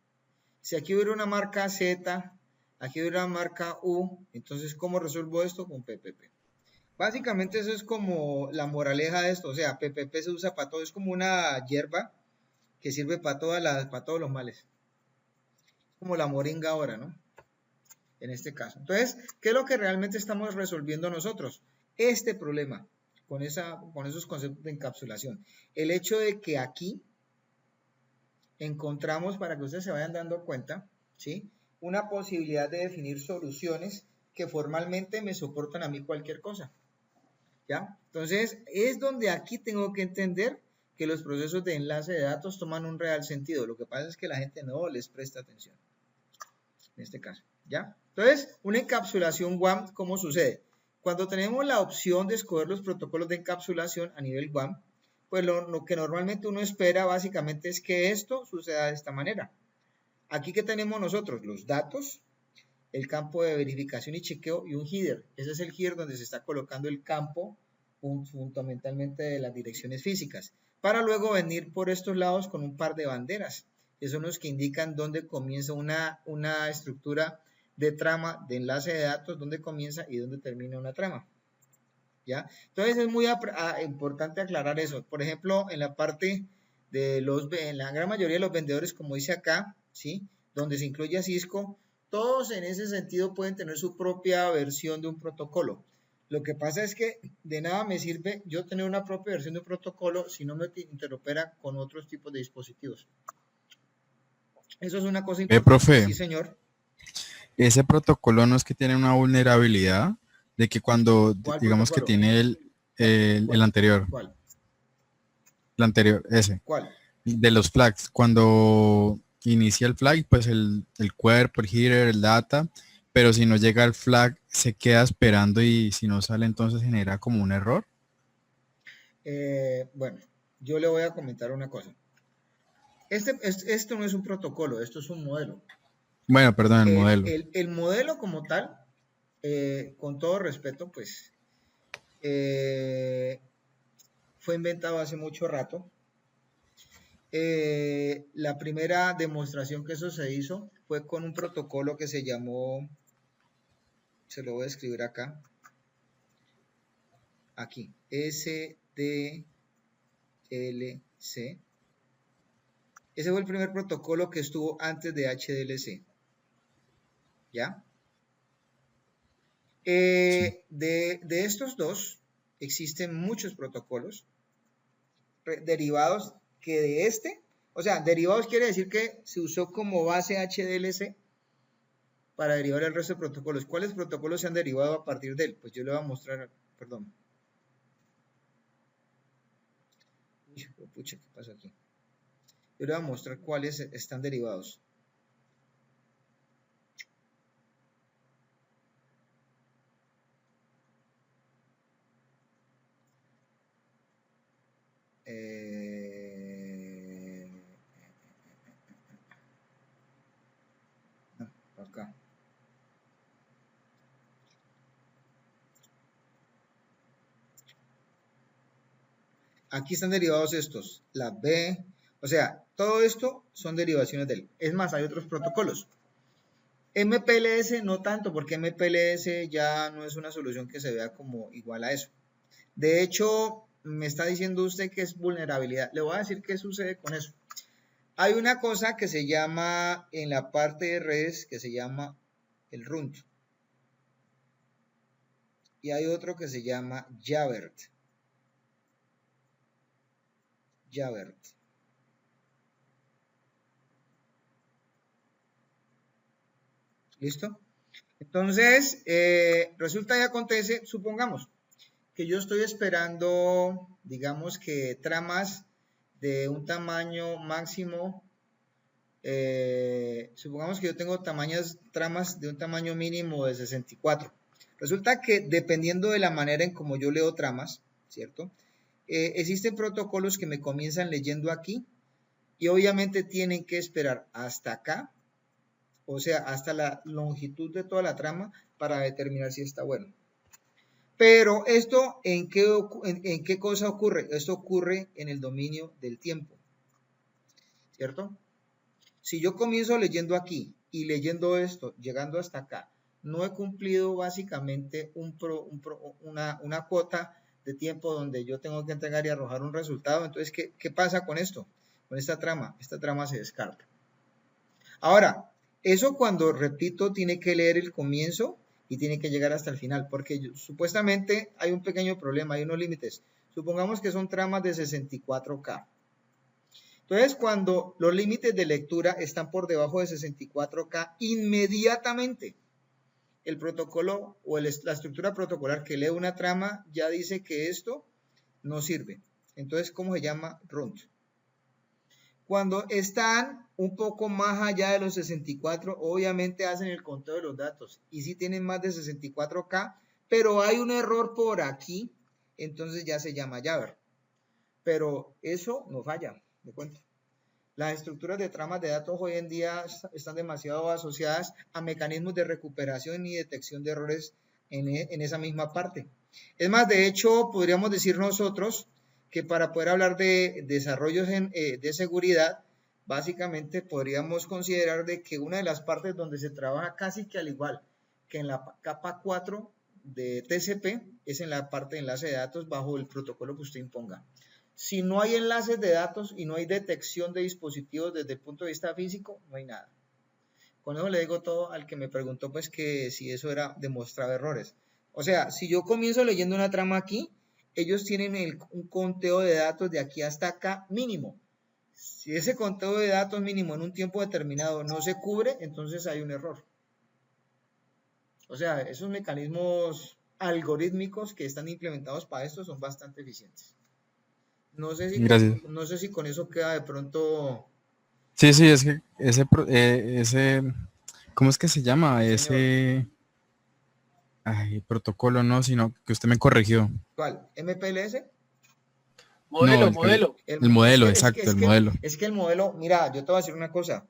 Si aquí hubiera una marca Z, aquí hubiera una marca U, entonces ¿cómo resuelvo esto? Con PPP. Básicamente eso es como la moraleja de esto. O sea, PPP se usa para todo. Es como una hierba que sirve para todos los males. Como la moringa ahora, ¿no? En este caso. Entonces, ¿qué es lo que realmente estamos resolviendo nosotros? Este problema con esos conceptos de encapsulación. El hecho de que aquí encontramos, para que ustedes se vayan dando cuenta, ¿sí? Una posibilidad de definir soluciones que formalmente me soportan a mí cualquier cosa. ¿Ya? Entonces, es donde aquí tengo que entender que los procesos de enlace de datos toman un real sentido. Lo que pasa es que la gente no les presta atención. En este caso, ¿ya? Entonces, una encapsulación WAM, ¿cómo sucede? Cuando tenemos la opción de escoger los protocolos de encapsulación a nivel WAM, pues lo que normalmente uno espera básicamente es que esto suceda de esta manera. Aquí que tenemos nosotros los datos, el campo de verificación y chequeo y un header. Ese es el header donde se está colocando el campo fundamentalmente de las direcciones físicas, para luego venir por estos lados con un par de banderas, que son los que indican dónde comienza una estructura de trama de enlace de datos, dónde comienza y dónde termina una trama. ¿Ya? Entonces es muy importante aclarar eso. Por ejemplo, en la parte de en la gran mayoría de los vendedores, como dice acá, ¿sí? Donde se incluye a Cisco, todos en ese sentido pueden tener su propia versión de un protocolo. Lo que pasa es que de nada me sirve yo tener una propia versión de un protocolo si no me interopera con otros tipos de dispositivos. Eso es una cosa importante. Profe, sí, señor. Ese protocolo no es que tiene una vulnerabilidad de que cuando, digamos que tiene el anterior. ¿Cuál? El anterior, ese. ¿Cuál? De los flags. Cuando inicia el flag, pues el cuerpo, el header, el data, pero si no llega el flag, se queda esperando y si no sale, entonces genera como un error. Bueno, yo le voy a comentar una cosa. Esto no es un protocolo, esto es un modelo. Bueno, perdón, el modelo. El modelo como tal, con todo respeto, pues, fue inventado hace mucho rato. La primera demostración que eso se hizo fue con un protocolo que se llamó, se lo voy a escribir acá, aquí, SDLC. Ese fue el primer protocolo que estuvo antes de HDLC. ¿Ya? De estos dos, existen muchos protocolos derivados que de este, o sea, derivados quiere decir que se usó como base HDLC para derivar el resto de protocolos. ¿Cuáles protocolos se han derivado a partir de él? Pues yo le voy a mostrar, perdón. Pucha, ¿qué pasa aquí? Yo le voy a mostrar cuáles están derivados. Acá. Aquí están derivados estos, la B, o sea, todo esto son derivaciones de él. Es más, hay otros protocolos. MPLS no tanto, porque MPLS ya no es una solución que se vea como igual a eso. De hecho, me está diciendo usted que es vulnerabilidad. Le voy a decir qué sucede con eso. Hay una cosa que se llama, en la parte de redes, que se llama el runt. Y hay otro que se llama Javert. Javert. ¿Listo? Entonces, resulta y acontece, supongamos que yo estoy esperando, digamos que tramas de un tamaño máximo, supongamos que yo tengo tramas de un tamaño mínimo de 64. Resulta que dependiendo de la manera en como yo leo tramas, ¿cierto? Existen protocolos que me comienzan leyendo aquí y obviamente tienen que esperar hasta acá, o sea, hasta la longitud de toda la trama para determinar si está bueno. Pero esto, ¿en qué cosa ocurre? Esto ocurre en el dominio del tiempo, ¿cierto? Si yo comienzo leyendo aquí y leyendo esto, llegando hasta acá, no he cumplido básicamente una cuota de tiempo donde yo tengo que entregar y arrojar un resultado. Entonces, ¿qué pasa con esto? Con esta trama. Esta trama se descarta. Ahora, eso cuando, repito, tiene que leer el comienzo y tiene que llegar hasta el final, porque supuestamente hay un pequeño problema, hay unos límites. Supongamos que son tramas de 64K. Entonces, cuando los límites de lectura están por debajo de 64K, inmediatamente el protocolo o la estructura protocolar que lee una trama ya dice que esto no sirve. Entonces, ¿cómo se llama? Runt. Cuando están un poco más allá de los 64, obviamente hacen el conteo de los datos. Y si tienen más de 64K, pero hay un error por aquí, entonces ya se llama Jabber. Pero eso no falla, de cuenta. Las estructuras de tramas de datos hoy en día están demasiado asociadas a mecanismos de recuperación y detección de errores en esa misma parte. Es más, de hecho, podríamos decir nosotros que para poder hablar de desarrollos de seguridad, básicamente podríamos considerar de que una de las partes donde se trabaja casi que al igual que en la capa 4 de TCP es en la parte de enlace de datos bajo el protocolo que usted imponga. Si no hay enlaces de datos y no hay detección de dispositivos desde el punto de vista físico, no hay nada. Con eso le digo todo al que me preguntó pues que si eso era demostraba errores. O sea, si yo comienzo leyendo una trama aquí, ellos tienen un conteo de datos de aquí hasta acá mínimo. Si ese conteo de datos mínimo en un tiempo determinado no se cubre, entonces hay un error. O sea, esos mecanismos algorítmicos que están implementados para esto son bastante eficientes. No sé si con eso queda de pronto... Sí, es que ese ¿cómo es que se llama? Ese... Ay, protocolo no, sino que usted me corrigió. ¿Cuál? ¿MPLS? Modelo. El modelo, exacto, el modelo. Es que el modelo, mira, yo te voy a decir una cosa.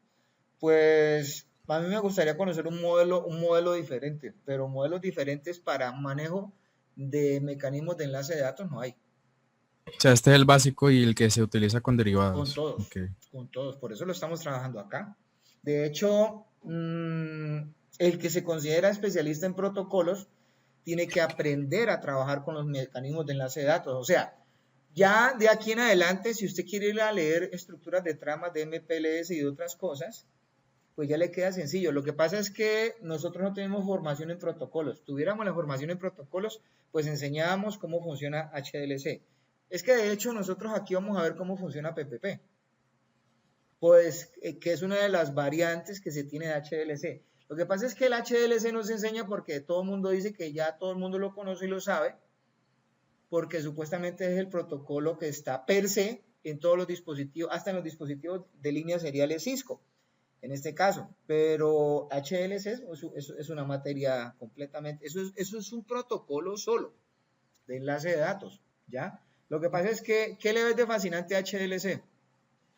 Pues a mí me gustaría conocer un modelo diferente, pero modelos diferentes para manejo de mecanismos de enlace de datos no hay. O sea, este es el básico y el que se utiliza con derivados. Con todos, con todos. Por eso lo estamos trabajando acá. De hecho, el que se considera especialista en protocolos tiene que aprender a trabajar con los mecanismos de enlace de datos. O sea, ya de aquí en adelante, si usted quiere ir a leer estructuras de tramas de MPLS y de otras cosas, pues ya le queda sencillo. Lo que pasa es que nosotros no tenemos formación en protocolos. Tuviéramos la formación en protocolos, pues enseñábamos cómo funciona HDLC. Es que de hecho nosotros aquí vamos a ver cómo funciona PPP. Pues que es una de las variantes que se tiene de HDLC. Lo que pasa es que el HDLC no se enseña porque todo el mundo dice que ya todo el mundo lo conoce y lo sabe, porque supuestamente es el protocolo que está per se en todos los dispositivos, hasta en los dispositivos de líneas seriales Cisco, en este caso. Pero HDLC es una materia completamente, eso es un protocolo solo de enlace de datos, ¿ya? Lo que pasa es que, ¿qué le ves de fascinante a HDLC?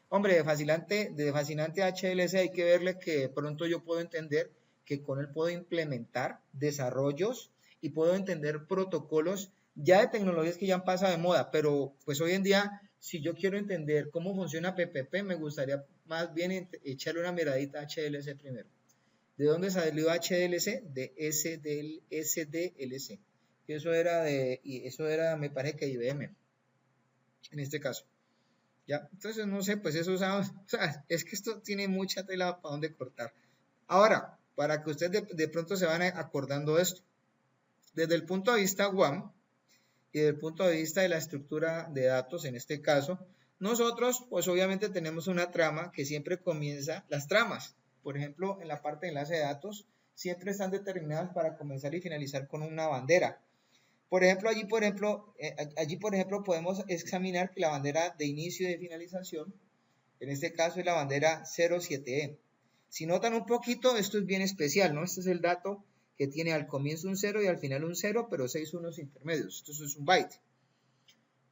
Hombre, de fascinante a HDLC hay que verle que de pronto yo puedo entender que con él puedo implementar desarrollos y puedo entender protocolos ya de tecnologías que ya han pasado de moda, pero pues hoy en día, si yo quiero entender cómo funciona PPP, me gustaría más bien echarle una miradita a HDLC primero. ¿De dónde salió HDLC? De SDLC. Eso era, me parece que IBM, en este caso. ¿Ya? Entonces, no sé, pues eso, o sea, es que esto tiene mucha tela para donde cortar. Ahora, para que ustedes de pronto se van acordando de esto, desde el punto de vista WAM y desde el punto de vista de la estructura de datos, en este caso, nosotros, pues obviamente tenemos una trama que siempre comienza, las tramas, por ejemplo, en la parte de enlace de datos, siempre están determinadas para comenzar y finalizar con una bandera. Por ejemplo, allí por ejemplo podemos examinar que la bandera de inicio y de finalización, en este caso es la bandera 07E. Si notan un poquito, esto es bien especial, ¿no? Este es el dato que tiene al comienzo un 0 y al final un 0, pero 6 unos intermedios. Esto es un byte.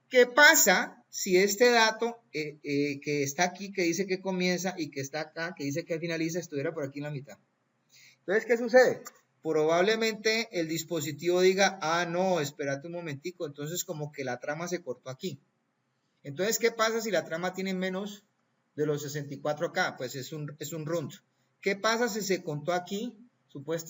¿Qué pasa si este dato que está aquí, que dice que comienza, y que está acá, que dice que finaliza, estuviera por aquí en la mitad? Entonces, ¿qué sucede? Probablemente el dispositivo diga, ah, no, espérate un momentico, entonces como que la trama se cortó aquí. Entonces, ¿qué pasa si la trama tiene menos de los 64K? Pues es un runt. ¿Qué pasa si se cortó aquí?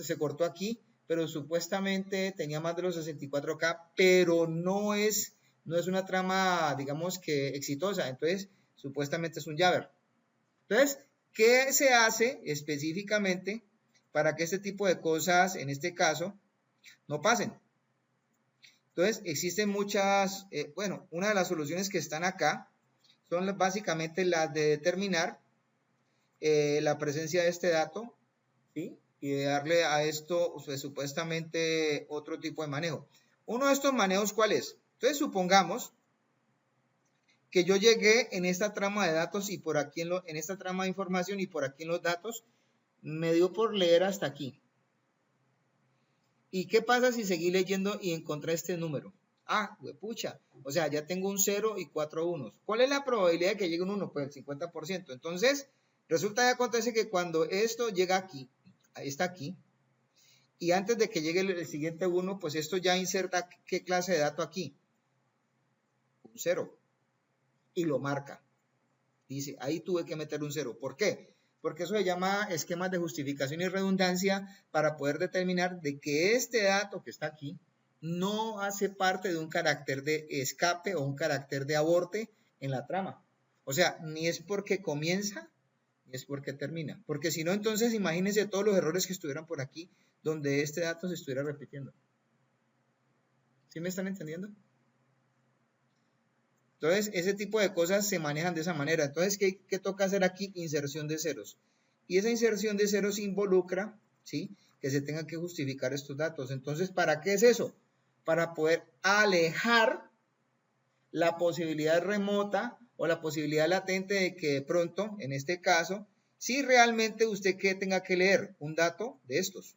Se cortó aquí, pero supuestamente tenía más de los 64K, pero no es una trama, digamos que exitosa. Entonces, supuestamente es un Jabber. Entonces, ¿qué se hace específicamente para que este tipo de cosas, en este caso, no pasen? Entonces, existen muchas, bueno, una de las soluciones que están acá son básicamente las de determinar la presencia de este dato, ¿sí? y de darle a esto pues, supuestamente otro tipo de manejo. Uno de estos manejos, ¿cuál es? Entonces, supongamos que yo llegué en esta trama de datos y por aquí en esta trama de información y por aquí en los datos me dio por leer hasta aquí. ¿Y qué pasa si seguí leyendo y encontré este número? Ah, pucha, o sea, ya tengo un 0 y 4 unos. ¿Cuál es la probabilidad de que llegue un 1? Pues el 50%. Entonces, resulta que acontece que cuando esto llega aquí, está aquí, y antes de que llegue el siguiente 1, pues esto ya inserta qué clase de dato aquí. Un 0. Y lo marca. Dice, ahí tuve que meter un 0. ¿Por qué? Porque eso se llama esquemas de justificación y redundancia para poder determinar de que este dato que está aquí no hace parte de un carácter de escape o un carácter de aborte en la trama. O sea, ni es porque comienza, ni es porque termina. Porque si no, entonces imagínense todos los errores que estuvieran por aquí donde este dato se estuviera repitiendo. ¿Sí me están entendiendo? Entonces, ese tipo de cosas se manejan de esa manera. Entonces, ¿qué toca hacer aquí? Inserción de ceros. Y esa inserción de ceros involucra, ¿sí?, que se tengan que justificar estos datos. Entonces, ¿para qué es eso? Para poder alejar la posibilidad remota o la posibilidad latente de que de pronto, en este caso, si realmente usted tenga que leer un dato de estos.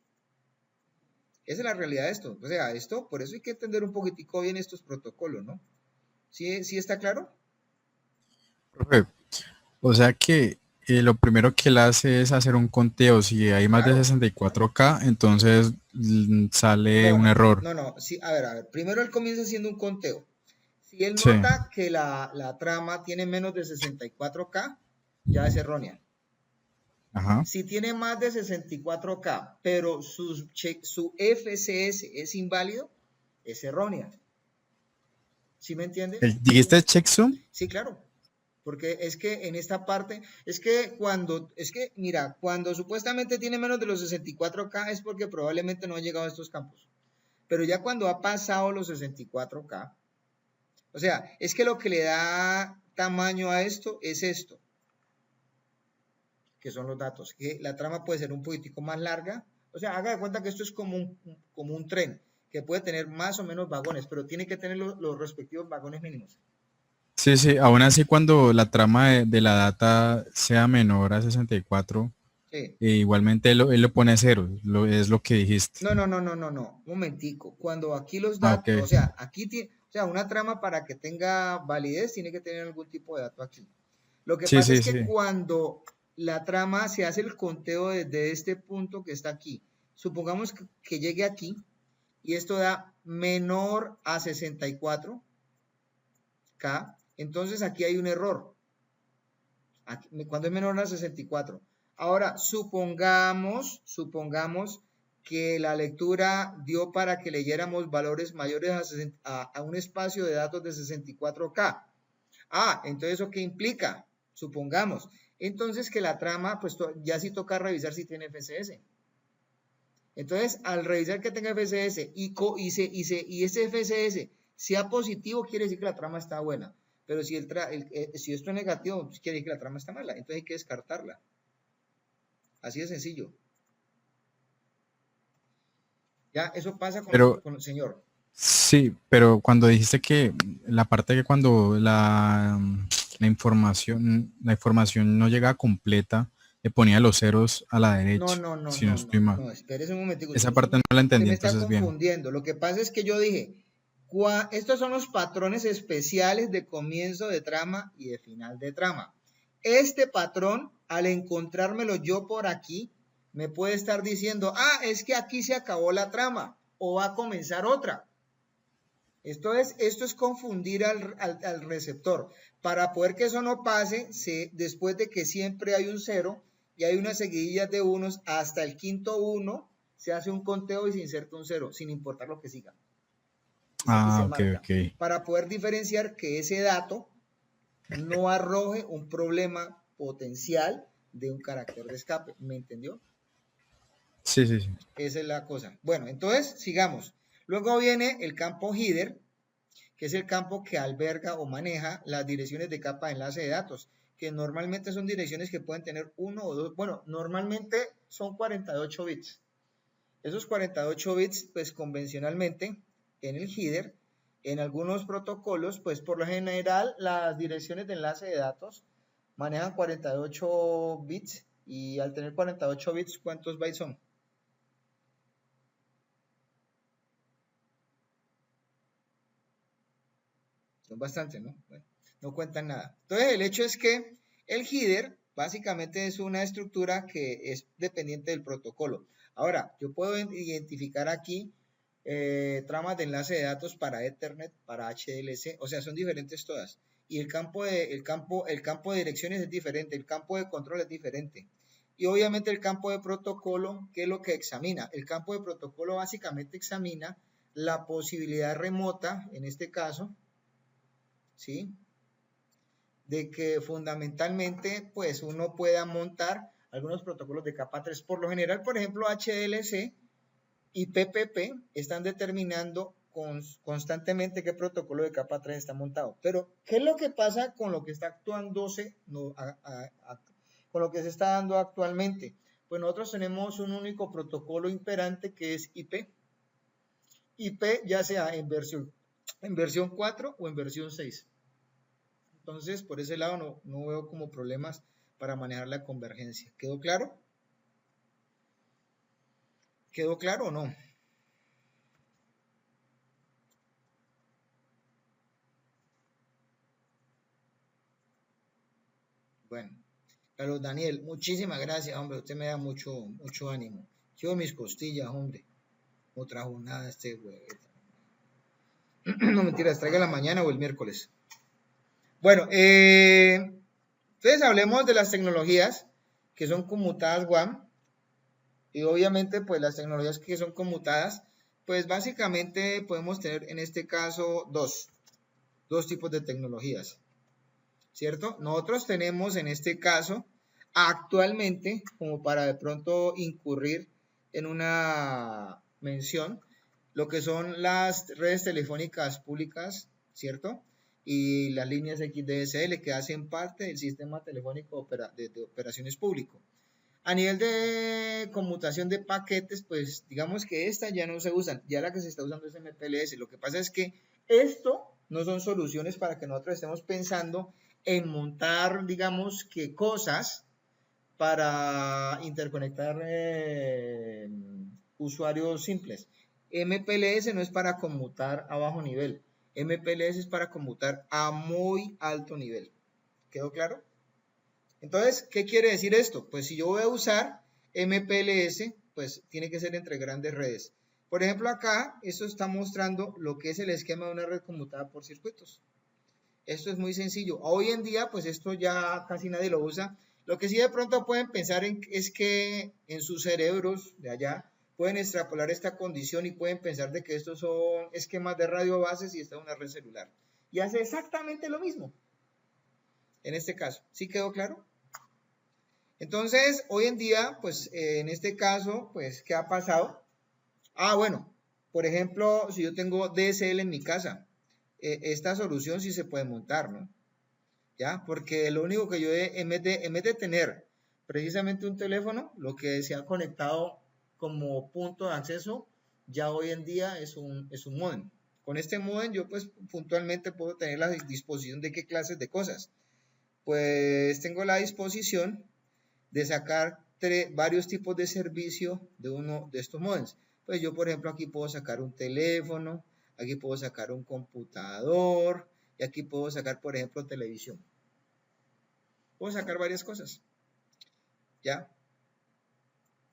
Esa es la realidad de esto. O sea, esto, por eso hay que entender un poquitico bien estos protocolos, ¿no? ¿Sí está claro? Profe, o sea que lo primero que él hace es hacer un conteo. Si hay más de Claro. 64K, entonces sale un error. No. Sí, a ver. Primero él comienza haciendo un conteo. Si él Sí. nota que la trama tiene menos de 64K, ya es errónea. Ajá. Si tiene más de 64K, pero su FCS es inválido, es errónea. ¿Sí me entiende? ¿Dijiste checksum? Sí, claro. Porque es que en esta parte, mira, cuando supuestamente tiene menos de los 64K es porque probablemente no ha llegado a estos campos. Pero ya cuando ha pasado los 64K, o sea, es que lo que le da tamaño a esto es esto, que son los datos, que la trama puede ser un poquitico más larga. O sea, haga de cuenta que esto es como un tren, que puede tener más o menos vagones, pero tiene que tener los respectivos vagones mínimos. Sí, aún así cuando la trama de la data sea menor a 64, Sí. igualmente él lo pone a 0, es lo que dijiste. No, un momentico. Cuando aquí los Ah, datos, ok. o sea, una trama para que tenga validez tiene que tener algún tipo de dato aquí. Lo que pasa es que Sí. cuando la trama se hace el conteo desde este punto que está aquí, supongamos que llegue aquí y esto da menor a 64K, entonces aquí hay un error. Aquí, cuando es menor a 64. Ahora, supongamos que la lectura dio para que leyéramos valores mayores a un espacio de datos de 64K. Ah, entonces, ¿eso qué implica? Supongamos. Entonces, que la trama, pues ya sí toca revisar si tiene FCS. Entonces, al revisar que tenga FCS y ese FCS sea positivo, quiere decir que la trama está buena. Pero si esto es negativo, pues quiere decir que la trama está mala. Entonces hay que descartarla. Así de sencillo. Ya, eso pasa con el señor. Sí, pero cuando dijiste que la parte que cuando la información no llega completa, le ponía los ceros a la derecha, si no estoy mal. No, espérese un momentico. Esa parte no la Se entendí, me está entonces bien. confundiendo. Lo que pasa es que yo dije, estos son los patrones especiales de comienzo de trama y de final de trama. Este patrón, al encontrármelo yo por aquí, me puede estar diciendo, es que aquí se acabó la trama o va a comenzar otra. Esto es confundir al receptor. Para poder que eso no pase, después de que siempre hay un 0 y hay unas seguidillas de unos, hasta el quinto 1 se hace un conteo y se inserta un 0, sin importar lo que siga. Ok. Para poder diferenciar que ese dato no arroje un problema potencial de un carácter de escape. ¿Me entendió? Sí. Esa es la cosa. Bueno, entonces sigamos. Luego viene el campo header, que es el campo que alberga o maneja las direcciones de capa de enlace de datos, que normalmente son direcciones que pueden tener uno o dos. Bueno, normalmente son 48 bits. Esos 48 bits, pues convencionalmente en el header, en algunos protocolos, pues por lo general las direcciones de enlace de datos manejan 48 bits y al tener 48 bits, ¿cuántos bytes son? Son bastante, ¿no? Bueno, no cuentan nada. Entonces el hecho es que el header básicamente es una estructura que es dependiente del protocolo. Ahora, yo puedo identificar aquí tramas de enlace de datos para Ethernet, para HDLC, o sea, son diferentes todas. Y el campo de direcciones es diferente, el campo de control es diferente. Y obviamente el campo de protocolo, ¿qué es lo que examina? El campo de protocolo básicamente examina la posibilidad remota, en este caso, ¿sí? De que fundamentalmente, pues uno pueda montar algunos protocolos de capa 3. Por lo general, por ejemplo, HDLC y PPP están determinando constantemente qué protocolo de capa 3 está montado. Pero, ¿qué es lo que pasa con lo que está actuándose, con lo que se está dando actualmente? Pues nosotros tenemos un único protocolo imperante que es IP. IP ya sea en versión 4 o en versión 6. Entonces, por ese lado no veo como problemas para manejar la convergencia. ¿Quedó claro? ¿Quedó claro o no? Bueno, Carlos Daniel, muchísimas gracias, hombre. Usted me da mucho ánimo. Yo mis costillas, hombre. Otra jornada este huevete. No mentiras, traiga la mañana o el miércoles. Bueno, entonces hablemos de las tecnologías que son conmutadas WAN. Y obviamente, pues las tecnologías que son conmutadas, pues básicamente podemos tener en este caso dos tipos de tecnologías, ¿cierto? Nosotros tenemos en este caso actualmente, como para de pronto incurrir en una mención, lo que son las redes telefónicas públicas, ¿cierto? Y las líneas XDSL que hacen parte del sistema telefónico de operaciones público. A nivel de conmutación de paquetes, pues digamos que estas ya no se usan, ya la que se está usando es MPLS. Lo que pasa es que esto no son soluciones para que nosotros estemos pensando en montar, digamos, que cosas para interconectar usuarios simples. MPLS no es para conmutar a bajo nivel, MPLS es para conmutar a muy alto nivel. ¿Quedó claro? Entonces, ¿qué quiere decir esto? Pues si yo voy a usar MPLS, pues tiene que ser entre grandes redes. Por ejemplo, acá, esto está mostrando lo que es el esquema de una red conmutada por circuitos. Esto es muy sencillo. Hoy en día, pues esto ya casi nadie lo usa. Lo que sí de pronto pueden pensar es que en sus cerebros de allá pueden extrapolar esta condición y pueden pensar de que estos son esquemas de radio bases y esta es una red celular. Y hace exactamente lo mismo. En este caso, ¿sí quedó claro? Entonces, hoy en día, pues en este caso, pues, ¿qué ha pasado? Bueno, por ejemplo, si yo tengo DSL en mi casa, esta solución sí se puede montar, ¿no? ¿Ya? Porque lo único que yo en vez de tener precisamente un teléfono, lo que se ha conectado como punto de acceso, ya hoy en día es un módem. Con este módem yo pues puntualmente puedo tener la disposición de qué clases de cosas. Pues tengo la disposición de sacar varios tipos de servicio de uno de estos modems. Pues yo, por ejemplo, aquí puedo sacar un teléfono, aquí puedo sacar un computador y aquí puedo sacar, por ejemplo, televisión. Puedo sacar varias cosas. ¿Ya?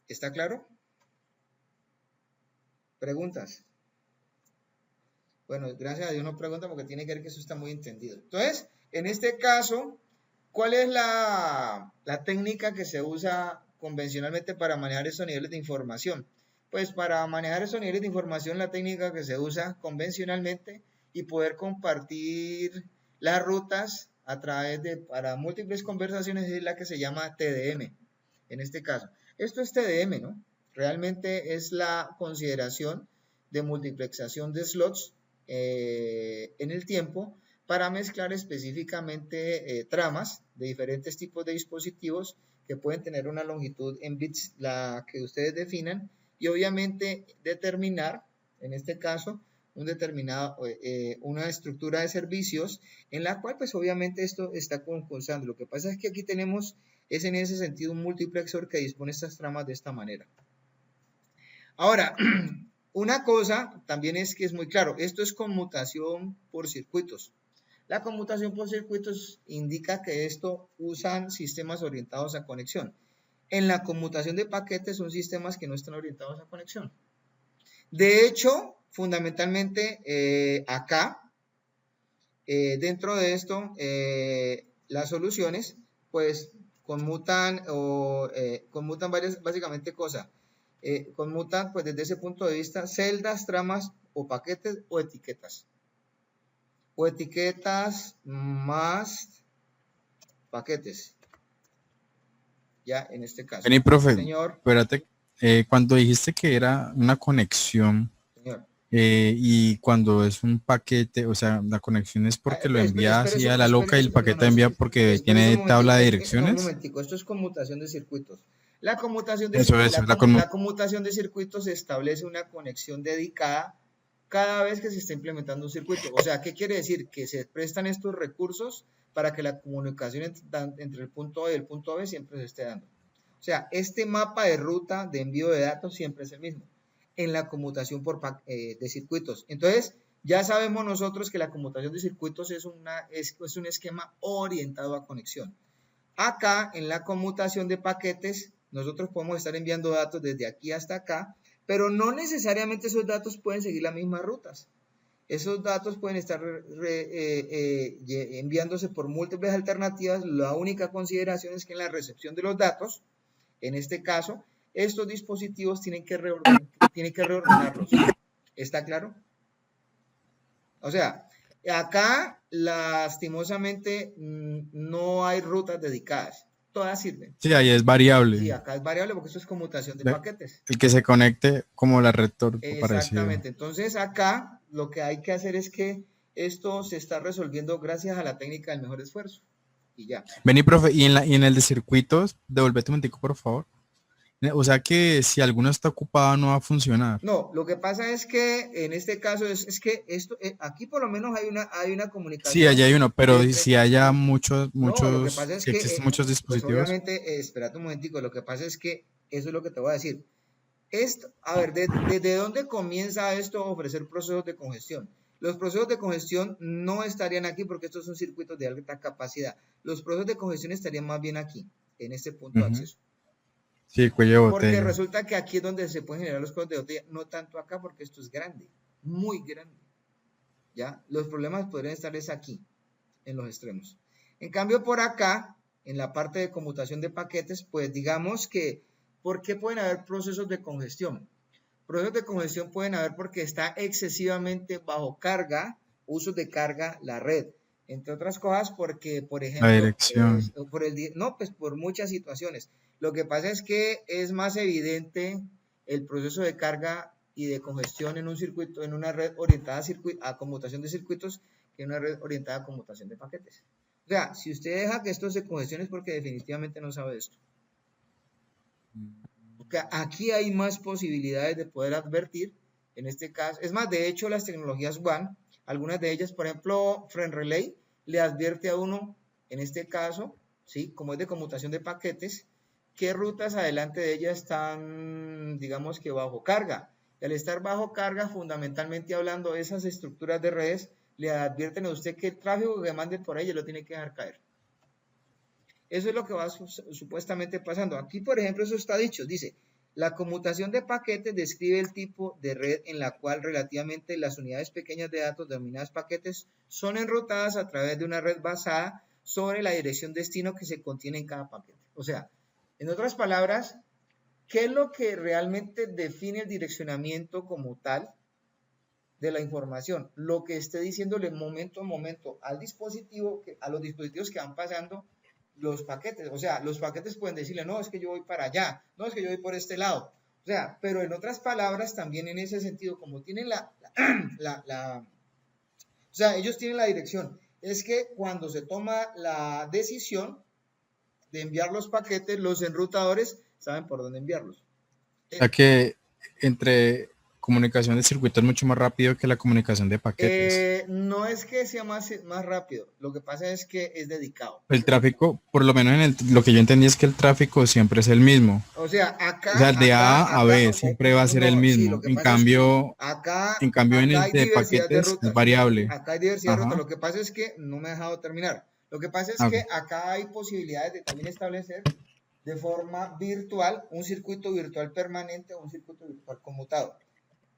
¿Está claro? ¿Preguntas? Bueno, gracias a Dios no pregunta porque tiene que ver que eso está muy entendido. Entonces, en este caso, ¿cuál es la técnica que se usa convencionalmente para manejar esos niveles de información? Pues para manejar esos niveles de información, la técnica que se usa convencionalmente y poder compartir las rutas a través para múltiples conversaciones es la que se llama TDM, en este caso. Esto es TDM, ¿no? Realmente es la consideración de multiplexación de slots en el tiempo para mezclar específicamente tramas de diferentes tipos de dispositivos que pueden tener una longitud en bits, la que ustedes definan, y obviamente determinar, en este caso, una estructura de servicios en la cual pues obviamente esto está concursando. Lo que pasa es que aquí tenemos, es en ese sentido un multiplexor que dispone estas tramas de esta manera. Ahora, una cosa también es que es muy claro, esto es conmutación por circuitos. La conmutación por circuitos indica que esto usan sistemas orientados a conexión. En la conmutación de paquetes son sistemas que no están orientados a conexión. De hecho, fundamentalmente acá, dentro de esto, las soluciones pues conmutan varias, básicamente cosas. Conmutan pues desde ese punto de vista celdas, tramas o paquetes o etiquetas. O etiquetas más paquetes. Ya en este caso. Vení, profe, Señor. espérate, cuando dijiste que era una conexión, Señor. y cuando es un paquete, o sea, la conexión es porque lo envía así a la loca y el paquete envía porque tiene tabla de direcciones. Un momentico, esto es conmutación de circuitos. La conmutación de, la conmutación de circuitos se establece una conexión dedicada cada vez que se está implementando un circuito. O sea, ¿qué quiere decir? Que se prestan estos recursos para que la comunicación entre el punto A y el punto B siempre se esté dando. O sea, este mapa de ruta de envío de datos siempre es el mismo en la conmutación de circuitos. Entonces, ya sabemos nosotros que la conmutación de circuitos es un esquema orientado a conexión. Acá, en la conmutación de paquetes, nosotros podemos estar enviando datos desde aquí hasta acá, pero no necesariamente esos datos pueden seguir las mismas rutas. Esos datos pueden estar enviándose por múltiples alternativas. La única consideración es que en la recepción de los datos, en este caso, estos dispositivos tienen que reordenarlos. ¿Está claro? O sea, acá lastimosamente no hay rutas dedicadas. Todas sirven. Sí, ahí es variable. Sí, acá es variable porque esto es conmutación de paquetes. El que se conecte como la red Exactamente. parecido. Entonces acá lo que hay que hacer es que esto se está resolviendo gracias a la técnica del mejor esfuerzo. Y ya. Vení, profe, y en el de circuitos, devolvete un momentico, por favor. O sea que si alguno está ocupado no va a funcionar. No, lo que pasa es que en este caso es que esto, aquí por lo menos hay una comunicación. Sí, allá hay uno, pero si haya muchos, no, lo que pasa es si que, existen muchos dispositivos. Pues obviamente, espérate un momentico, lo que pasa es que eso es lo que te voy a decir. A ver, ¿desde dónde comienza esto a ofrecer procesos de congestión? Los procesos de congestión no estarían aquí porque estos son circuitos de alta capacidad. Los procesos de congestión estarían más bien aquí, en este punto de acceso. Sí, cuello de botella. Porque resulta que aquí es donde se pueden generar los cuellos de botella, no tanto acá porque esto es grande, muy grande. ¿Ya? Los problemas podrían estar aquí, en los extremos. En cambio, por acá, en la parte de conmutación de paquetes, pues digamos que, ¿por qué pueden haber procesos de congestión? Procesos de congestión pueden haber porque está excesivamente bajo carga, usos de carga, la red. Entre otras cosas porque, por ejemplo, la dirección. Pues por muchas situaciones. Lo que pasa es que es más evidente el proceso de carga y de congestión en un circuito, en una red orientada a conmutación de circuitos que en una red orientada a conmutación de paquetes. O sea, si usted deja que esto se congestione es porque definitivamente no sabe esto. Porque aquí hay más posibilidades de poder advertir, en este caso. Es más, de hecho, las tecnologías WAN, algunas de ellas, por ejemplo, FriendRelay, le advierte a uno, en este caso, ¿sí? Como es de conmutación de paquetes, qué rutas adelante de ella están, digamos que bajo carga. Y al estar bajo carga, fundamentalmente hablando, esas estructuras de redes le advierten a usted que el tráfico que mande por ella lo tiene que dejar caer. Eso es lo que va supuestamente pasando. Aquí, por ejemplo, eso está dicho. Dice, la conmutación de paquetes describe el tipo de red en la cual relativamente las unidades pequeñas de datos denominadas paquetes son enrutadas a través de una red basada sobre la dirección destino que se contiene en cada paquete. O sea, en otras palabras, ¿qué es lo que realmente define el direccionamiento como tal de la información? Lo que esté diciéndole momento a momento al dispositivo, a los dispositivos que van pasando los paquetes. O sea, los paquetes pueden decirle, no, es que yo voy para allá, no, es que yo voy por este lado. O sea, pero en otras palabras, también en ese sentido, como tienen o sea, ellos tienen la dirección. Es que cuando se toma la decisión de enviar los paquetes, los enrutadores saben por dónde enviarlos. O sea que entre comunicación de circuito es mucho más rápido que la comunicación de paquetes. No es que sea más rápido, lo que pasa es que es dedicado. El tráfico, por lo menos lo que yo entendí es que el tráfico siempre es el mismo. O sea, acá... O sea, de A a B siempre va a ser el mismo. Sí, en cambio, acá en el de paquetes es variable. Acá hay diversidad de Ajá. rutas. Lo que pasa es que no me he dejado terminar. Lo que pasa es Ok. que acá hay posibilidades de también establecer de forma virtual un circuito virtual permanente o un circuito virtual conmutado.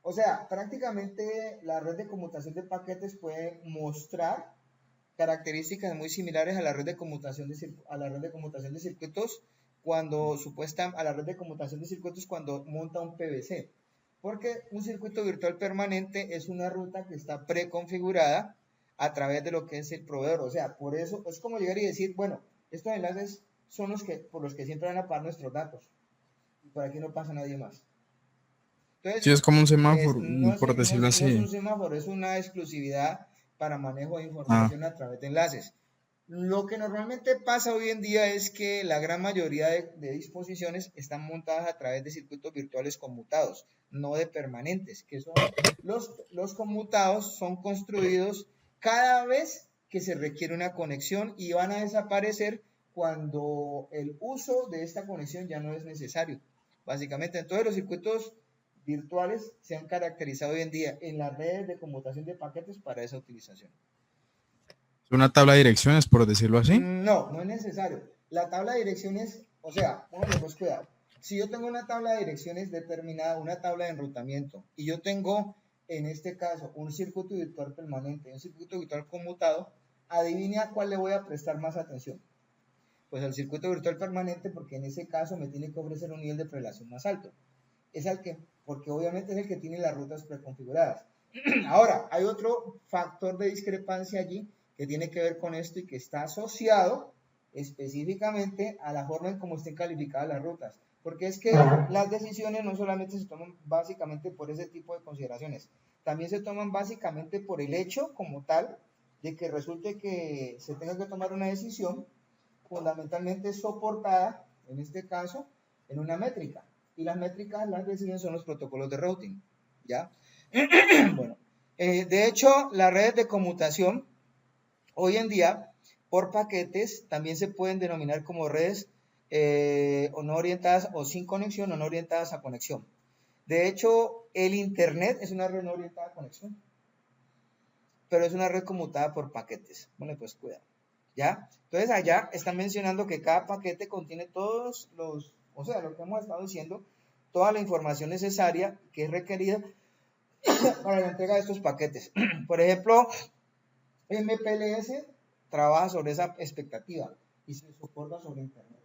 O sea, prácticamente la red de conmutación de paquetes puede mostrar características muy similares a la red de conmutación de circuitos cuando a la red de conmutación de circuitos cuando monta un PVC. Porque un circuito virtual permanente es una ruta que está preconfigurada a través de lo que es el proveedor. O sea, por eso es como llegar y decir, bueno, estos enlaces son por los que siempre van a pagar nuestros datos. Y por aquí no pasa nadie más. Entonces, Sí, es como un semáforo, no por decirlo no así. es un semáforo, es una exclusividad para manejo de información a través de enlaces. Lo que normalmente pasa hoy en día es que la gran mayoría de disposiciones están montadas a través de circuitos virtuales conmutados, no de permanentes, que son los conmutados son construidos cada vez que se requiere una conexión y van a desaparecer cuando el uso de esta conexión ya no es necesario. Básicamente, entonces los circuitos virtuales se han caracterizado hoy en día en las redes de conmutación de paquetes para esa utilización. Es una tabla de direcciones, por decirlo así. No, no es necesario. La tabla de direcciones, o sea, póngale pues cuidado. Si yo tengo una tabla de direcciones determinada, una tabla de enrutamiento, y yo tengo, en este caso, un circuito virtual permanente, un circuito virtual conmutado, adivine a cuál le voy a prestar más atención. Pues al circuito virtual permanente, porque en ese caso me tiene que ofrecer un nivel de prelación más alto. Porque obviamente es el que tiene las rutas preconfiguradas. Ahora, hay otro factor de discrepancia allí que tiene que ver con esto y que está asociado específicamente a la forma en cómo estén calificadas las rutas. Porque es que las decisiones no solamente se toman básicamente por ese tipo de consideraciones, también se toman básicamente por el hecho como tal de que resulte que se tenga que tomar una decisión fundamentalmente soportada, en este caso, en una métrica. Y las métricas las deciden son los protocolos de routing, ¿ya? Bueno, de hecho, las redes de conmutación, hoy en día, por paquetes, también se pueden denominar como redes o no orientadas o sin conexión o no orientadas a conexión. De hecho, el Internet es una red no orientada a conexión, pero es una red conmutada por paquetes. Bueno, pues cuidado, ¿ya? Entonces allá están mencionando que cada paquete contiene todos los, o sea, lo que hemos estado diciendo, toda la información necesaria que es requerida para la entrega de estos paquetes. Por ejemplo, MPLS trabaja sobre esa expectativa y se soporta sobre Internet,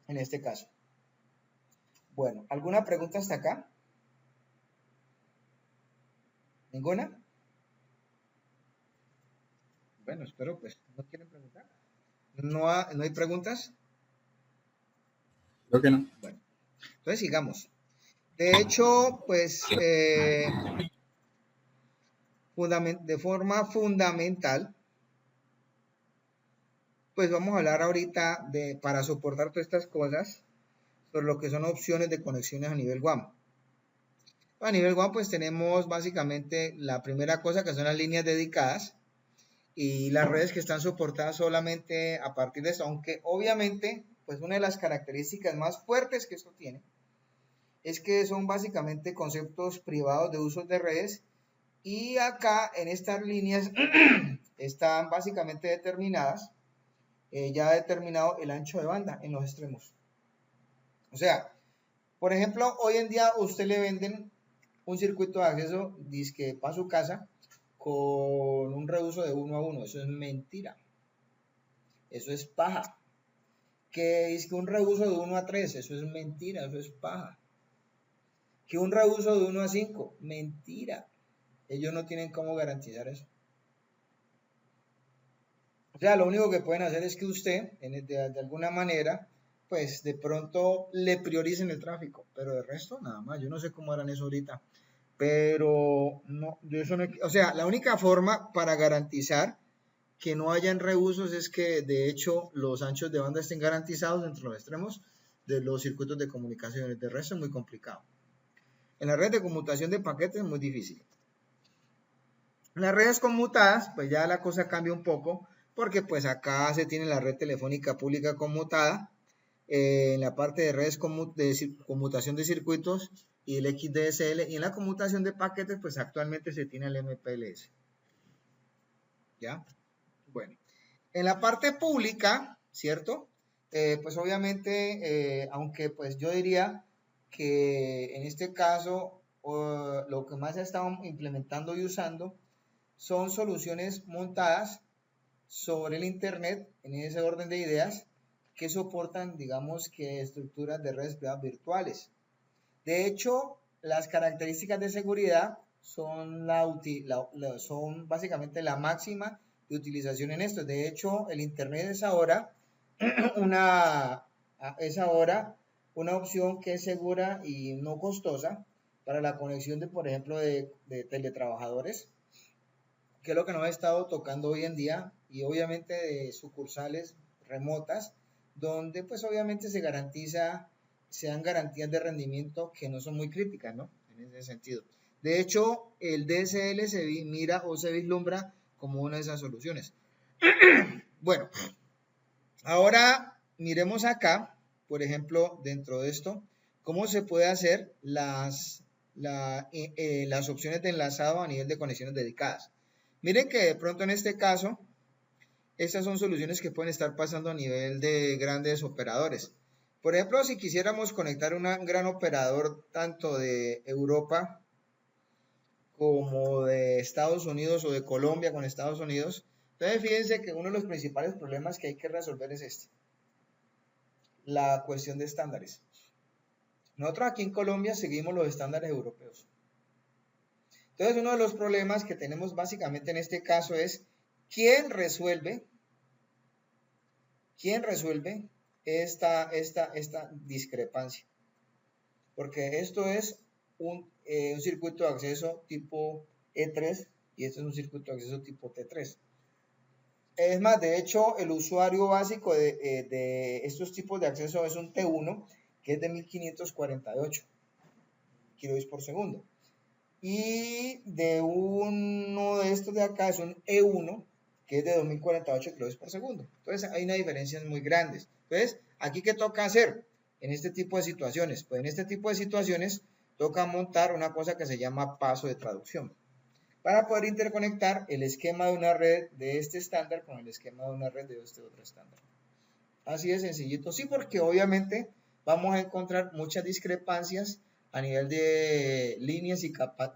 en este caso. Bueno, ¿alguna pregunta hasta acá? ¿Ninguna? Bueno, espero pues no quieren preguntar. ¿No hay preguntas? Creo que no. Bueno, entonces sigamos. De hecho, pues de forma fundamental, pues vamos a hablar ahorita para soportar todas estas cosas, sobre lo que son opciones de conexiones a nivel WAN. A nivel WAN pues tenemos básicamente la primera cosa que son las líneas dedicadas y las redes que están soportadas solamente a partir de eso, aunque obviamente pues una de las características más fuertes que esto tiene es que son básicamente conceptos privados de usos de redes y acá en estas líneas están básicamente determinadas, ya determinado el ancho de banda en los extremos. O sea, por ejemplo, hoy en día a usted le venden un circuito de acceso dizque para su casa con un reuso de 1 a 1. Eso es mentira. Eso es paja. Que dizque un reuso de 1 a 3. Eso es mentira. Eso es paja. Que un reuso de 1 a 5. Mentira. Ellos no tienen cómo garantizar eso. O sea, lo único que pueden hacer es que usted, de alguna manera, pues de pronto le prioricen el tráfico, pero de resto nada más. Yo no sé cómo harán eso ahorita, pero no, eso no, o sea, la única forma para garantizar que no hayan reusos es que de hecho los anchos de banda estén garantizados entre los extremos de los circuitos de comunicaciones. De resto es muy complicado. En la red de conmutación de paquetes es muy difícil. En las redes conmutadas, pues ya la cosa cambia un poco, porque pues acá se tiene la red telefónica pública conmutada, en la parte de redes de conmutación de circuitos y el XDSL, y en la conmutación de paquetes, pues actualmente se tiene el MPLS. ¿Ya? Bueno, en la parte pública, ¿cierto? Pues obviamente, aunque pues yo diría que en este caso lo que más se ha estado implementando y usando son soluciones montadas sobre el Internet, en ese orden de ideas, que soportan, digamos, que estructuras de redes privadas virtuales. De hecho, las características de seguridad son, son básicamente la máxima de utilización en esto. De hecho, el Internet es ahora una opción que es segura y no costosa para la conexión de, por ejemplo, de teletrabajadores, que es lo que nos ha estado tocando hoy en día, y obviamente de sucursales remotas, donde pues obviamente se dan garantías de rendimiento que no son muy críticas, ¿no? En ese sentido. De hecho, el DSL se mira o se vislumbra como una de esas soluciones. Bueno, ahora miremos acá, por ejemplo, dentro de esto, cómo se puede hacer las opciones de enlazado a nivel de conexiones dedicadas. Miren que de pronto en este caso, estas son soluciones que pueden estar pasando a nivel de grandes operadores. Por ejemplo, si quisiéramos conectar un gran operador tanto de Europa como de Estados Unidos o de Colombia con Estados Unidos, entonces fíjense que uno de los principales problemas que hay que resolver es este, la cuestión de estándares. Nosotros aquí en Colombia seguimos los estándares europeos. Entonces, uno de los problemas que tenemos básicamente en este caso es quién resuelve esta discrepancia. Porque esto es un circuito de acceso tipo E3 y este es un circuito de acceso tipo T3. Es más, de hecho, el usuario básico de estos tipos de acceso es un T1, que es de 1548 kilobits por segundo. Y de uno de estos de acá es un E1, que es de 2048 kilobits por segundo. Entonces hay una diferencia muy grande. Entonces, ¿aquí qué toca hacer en este tipo de situaciones? Pues en este tipo de situaciones toca montar una cosa que se llama paso de traducción, para poder interconectar el esquema de una red de este estándar con el esquema de una red de este otro estándar. Así de sencillito. Sí, porque obviamente vamos a encontrar muchas discrepancias a nivel de líneas y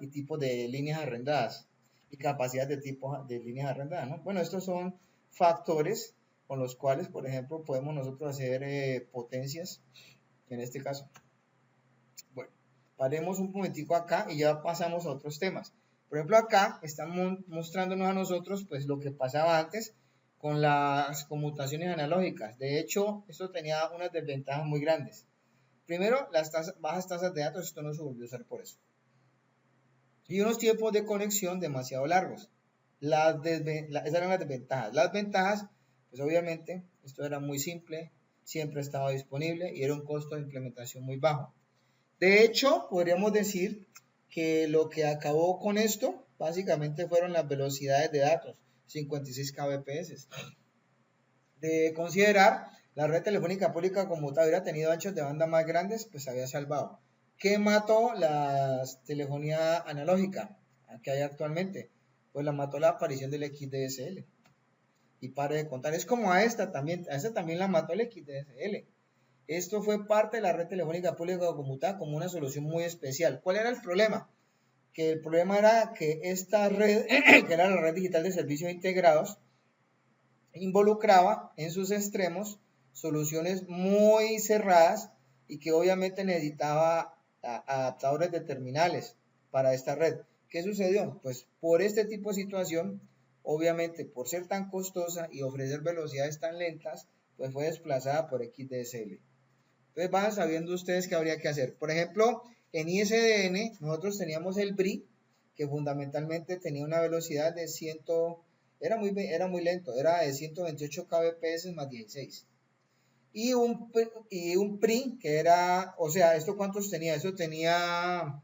tipos de líneas arrendadas y capacidad de tipos de líneas arrendadas, ¿no? Bueno, estos son factores con los cuales, por ejemplo, podemos nosotros hacer potencias, en este caso. Bueno, paremos un momentico acá y ya pasamos a otros temas. Por ejemplo, acá están mostrándonos a nosotros pues lo que pasaba antes con las conmutaciones analógicas. De hecho, esto tenía unas desventajas muy grandes. Primero, las bajas tasas de datos, esto no se volvió a usar por eso. Y unos tiempos de conexión demasiado largos. Esas eran las desventajas. Las ventajas, pues obviamente, esto era muy simple, siempre estaba disponible y era un costo de implementación muy bajo. De hecho, podríamos decir que lo que acabó con esto, básicamente fueron las velocidades de datos, 56 kbps. De considerar, la red telefónica pública conmutada hubiera tenido anchos de banda más grandes, pues había salvado. ¿Qué mató la telefonía analógica que hay actualmente? Pues la mató la aparición del XDSL. Y pare de contar, es como a esta también la mató el XDSL. Esto fue parte de la red telefónica pública conmutada como una solución muy especial. ¿Cuál era el problema? Que el problema era que esta red, que era la red digital de servicios integrados, involucraba en sus extremos soluciones muy cerradas y que obviamente necesitaba adaptadores de terminales para esta red. ¿Qué sucedió? Pues por este tipo de situación, obviamente por ser tan costosa y ofrecer velocidades tan lentas, pues fue desplazada por XDSL. Entonces van sabiendo ustedes qué habría que hacer. Por ejemplo, en ISDN nosotros teníamos el BRI, que fundamentalmente tenía una velocidad de era muy lento, era de 128 kbps más 16. Y un PRI que era, o sea, ¿esto cuántos tenía? Eso tenía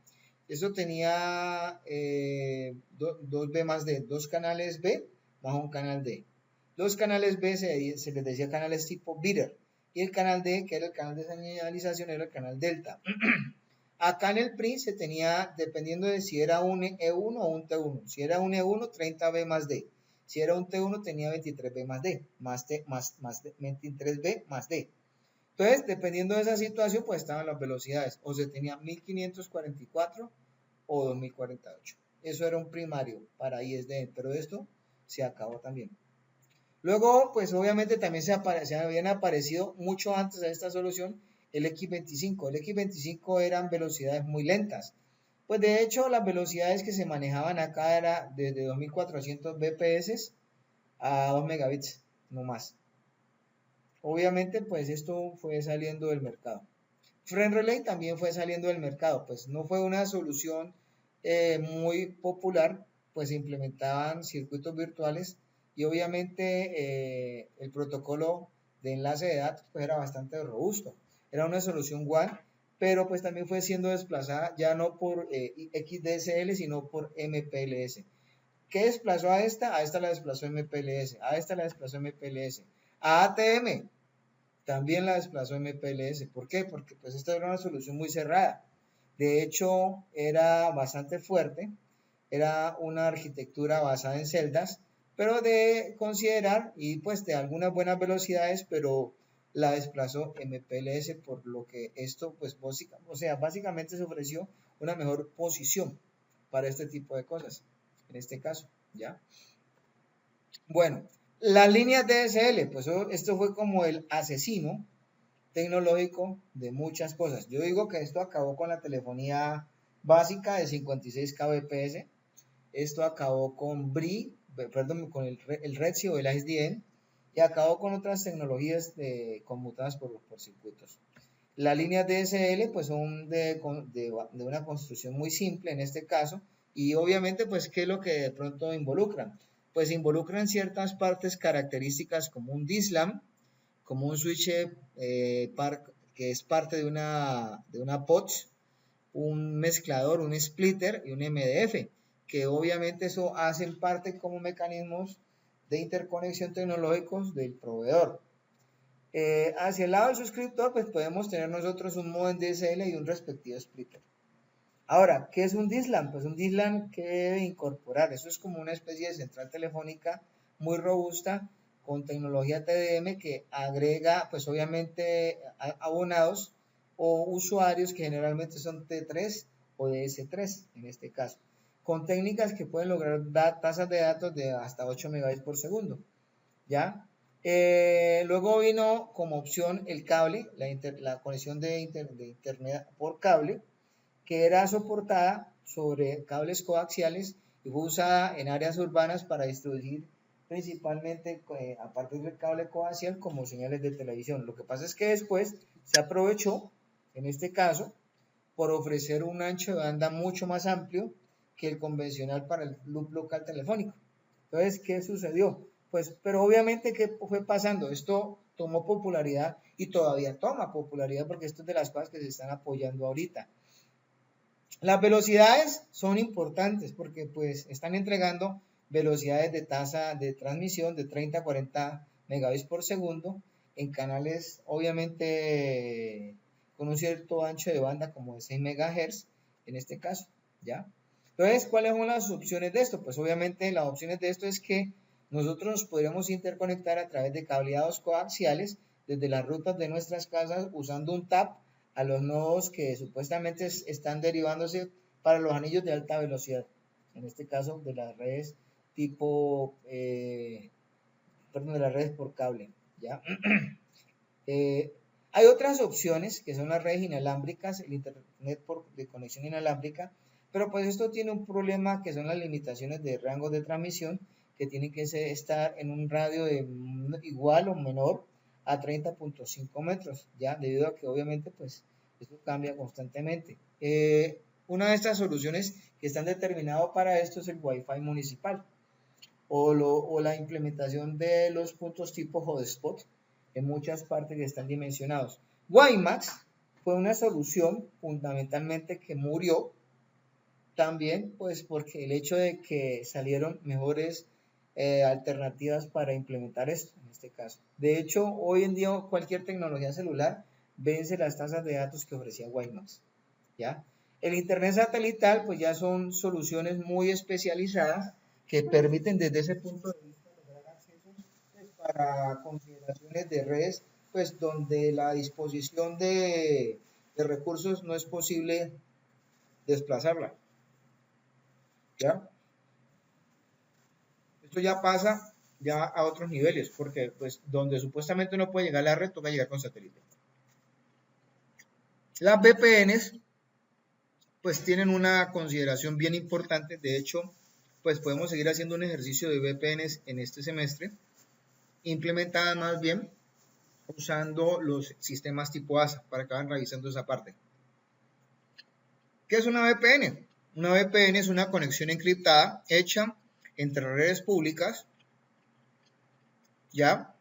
2B más D, dos canales B más un canal D. Los canales B se les decía canales tipo bidder, y el canal D, que era el canal de señalización, era el canal delta. Acá en el PRI se tenía, dependiendo de si era un E1 o un T1. Si era un E1, 30B más D. Si era un T1, tenía 23B más D, más 23B más D. Entonces, dependiendo de esa situación, pues estaban las velocidades. O se tenía 1544 o 2048. Eso era un primario para ISDN, pero esto se acabó también. Luego, pues obviamente también se habían aparecido mucho antes de esta solución el X25. El X25 eran velocidades muy lentas. Pues de hecho, las velocidades que se manejaban acá era desde 2400 bps a 2 megabits, no más. Obviamente, pues esto fue saliendo del mercado. FriendRelay también fue saliendo del mercado, pues no fue una solución muy popular, pues se implementaban circuitos virtuales y obviamente el protocolo de enlace de datos pues era bastante robusto. Era una solución WAN, pero pues también fue siendo desplazada ya no por XDSL, sino por MPLS. ¿Qué desplazó a esta? A esta la desplazó MPLS, a esta la desplazó MPLS. A ATM también la desplazó MPLS. ¿Por qué? Porque pues esta era una solución muy cerrada. De hecho, era bastante fuerte. Era una arquitectura basada en celdas, pero de considerar y pues de algunas buenas velocidades, pero la desplazó MPLS, por lo que esto pues básicamente se ofreció una mejor posición para este tipo de cosas, en este caso, ¿ya? Bueno, las líneas DSL, pues esto fue como el asesino tecnológico de muchas cosas. Yo digo que esto acabó con la telefonía básica de 56 kbps, esto acabó con con el REDSI o el ISDN, y acabó con otras tecnologías conmutadas por circuitos. Las líneas DSL pues son de una construcción muy simple en este caso, y obviamente pues ¿qué es lo que de pronto involucran? Pues involucran ciertas partes características como un DSLAM, como un switch que es parte de una POTS, un mezclador, un splitter y un MDF, que obviamente eso hacen parte como mecanismos de interconexión tecnológicos del proveedor. Hacia el lado del suscriptor, pues podemos tener nosotros un modem DSL y un respectivo splitter. Ahora, ¿qué es un DSLAM? Pues un DSLAM, ¿qué debe incorporar? Eso es como una especie de central telefónica muy robusta con tecnología TDM que agrega, pues obviamente, abonados o usuarios que generalmente son T3 o DS3 en este caso, con técnicas que pueden lograr tasas de datos de hasta 8 megabits por segundo, ¿ya? Luego vino como opción el cable, la conexión de internet por cable, que era soportada sobre cables coaxiales y fue usada en áreas urbanas para distribuir principalmente a partir del cable coaxial como señales de televisión. Lo que pasa es que después se aprovechó, en este caso, por ofrecer un ancho de banda mucho más amplio que el convencional para el loop local telefónico. Entonces, ¿qué sucedió? Pues, pero obviamente, ¿qué fue pasando? Esto tomó popularidad y todavía toma popularidad porque esto es de las cosas que se están apoyando ahorita. Las velocidades son importantes porque pues están entregando velocidades de tasa de transmisión de 30 a 40 megabits por segundo en canales obviamente con un cierto ancho de banda como de 6 MHz en este caso, ¿ya? Entonces, ¿cuáles son las opciones de esto? Pues obviamente las opciones de esto es que nosotros nos podríamos interconectar a través de cableados coaxiales desde las rutas de nuestras casas usando un TAP a los nodos que supuestamente están derivándose para los anillos de alta velocidad, en este caso de las redes tipo, de las redes por cable, ¿ya? Hay otras opciones que son las redes inalámbricas, el internet de conexión inalámbrica, pero pues esto tiene un problema que son las limitaciones de rango de transmisión, que tienen que estar en un radio de igual o menor a 30.5 metros, ya, debido a que obviamente pues esto cambia constantemente. Una de estas soluciones que están determinadas para esto es el Wi-Fi municipal. o la implementación de los puntos tipo hotspot en muchas partes que están dimensionados. WiMAX fue una solución fundamentalmente que murió también, pues porque el hecho de que salieron mejores alternativas para implementar esto, en este caso. De hecho, hoy en día cualquier tecnología celular vence las tasas de datos que ofrecía WiMAX, ¿ya? El Internet satelital, pues ya son soluciones muy especializadas que permiten desde ese punto de vista lograr accesos pues, para consideraciones de redes, pues donde la disposición de recursos no es posible desplazarla, ¿ya? Esto ya pasa ya a otros niveles, porque pues donde supuestamente no puede llegar la red, toca llegar con satélite. Las VPNs pues tienen una consideración bien importante, de hecho, pues podemos seguir haciendo un ejercicio de VPNs en este semestre, implementadas más bien usando los sistemas tipo ASA, para que vayan revisando esa parte. ¿Qué es una VPN? Una VPN es una conexión encriptada hecha entre redes públicas, ya,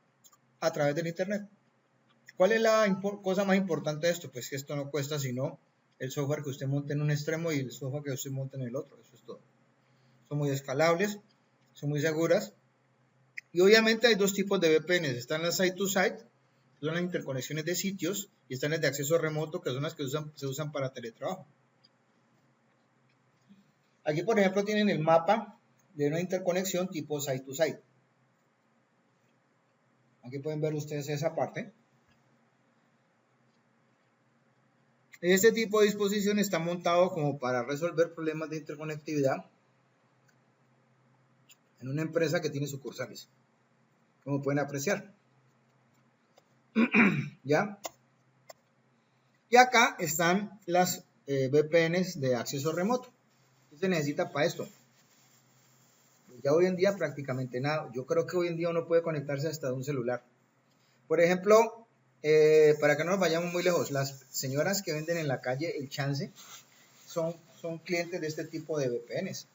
a través del Internet. ¿Cuál es la cosa más importante de esto? Pues que esto no cuesta sino el software que usted monte en un extremo y el software que usted monte en el otro. Eso es todo. Son muy escalables, son muy seguras. Y obviamente hay dos tipos de VPNs. Están las site-to-site, que son las interconexiones de sitios, y están las de acceso remoto, que son las que se usan para teletrabajo. Aquí, por ejemplo, tienen el mapa de una interconexión tipo site-to-site. Aquí pueden ver ustedes esa parte. Este tipo de disposición está montado como para resolver problemas de interconectividad en una empresa que tiene sucursales, como pueden apreciar. ¿Ya? Y acá están las VPNs de acceso remoto. ¿Qué se necesita para esto? Ya hoy en día prácticamente nada. Yo creo que hoy en día uno puede conectarse hasta de un celular. Por ejemplo, para que no nos vayamos muy lejos, las señoras que venden en la calle el chance son clientes de este tipo de VPNs.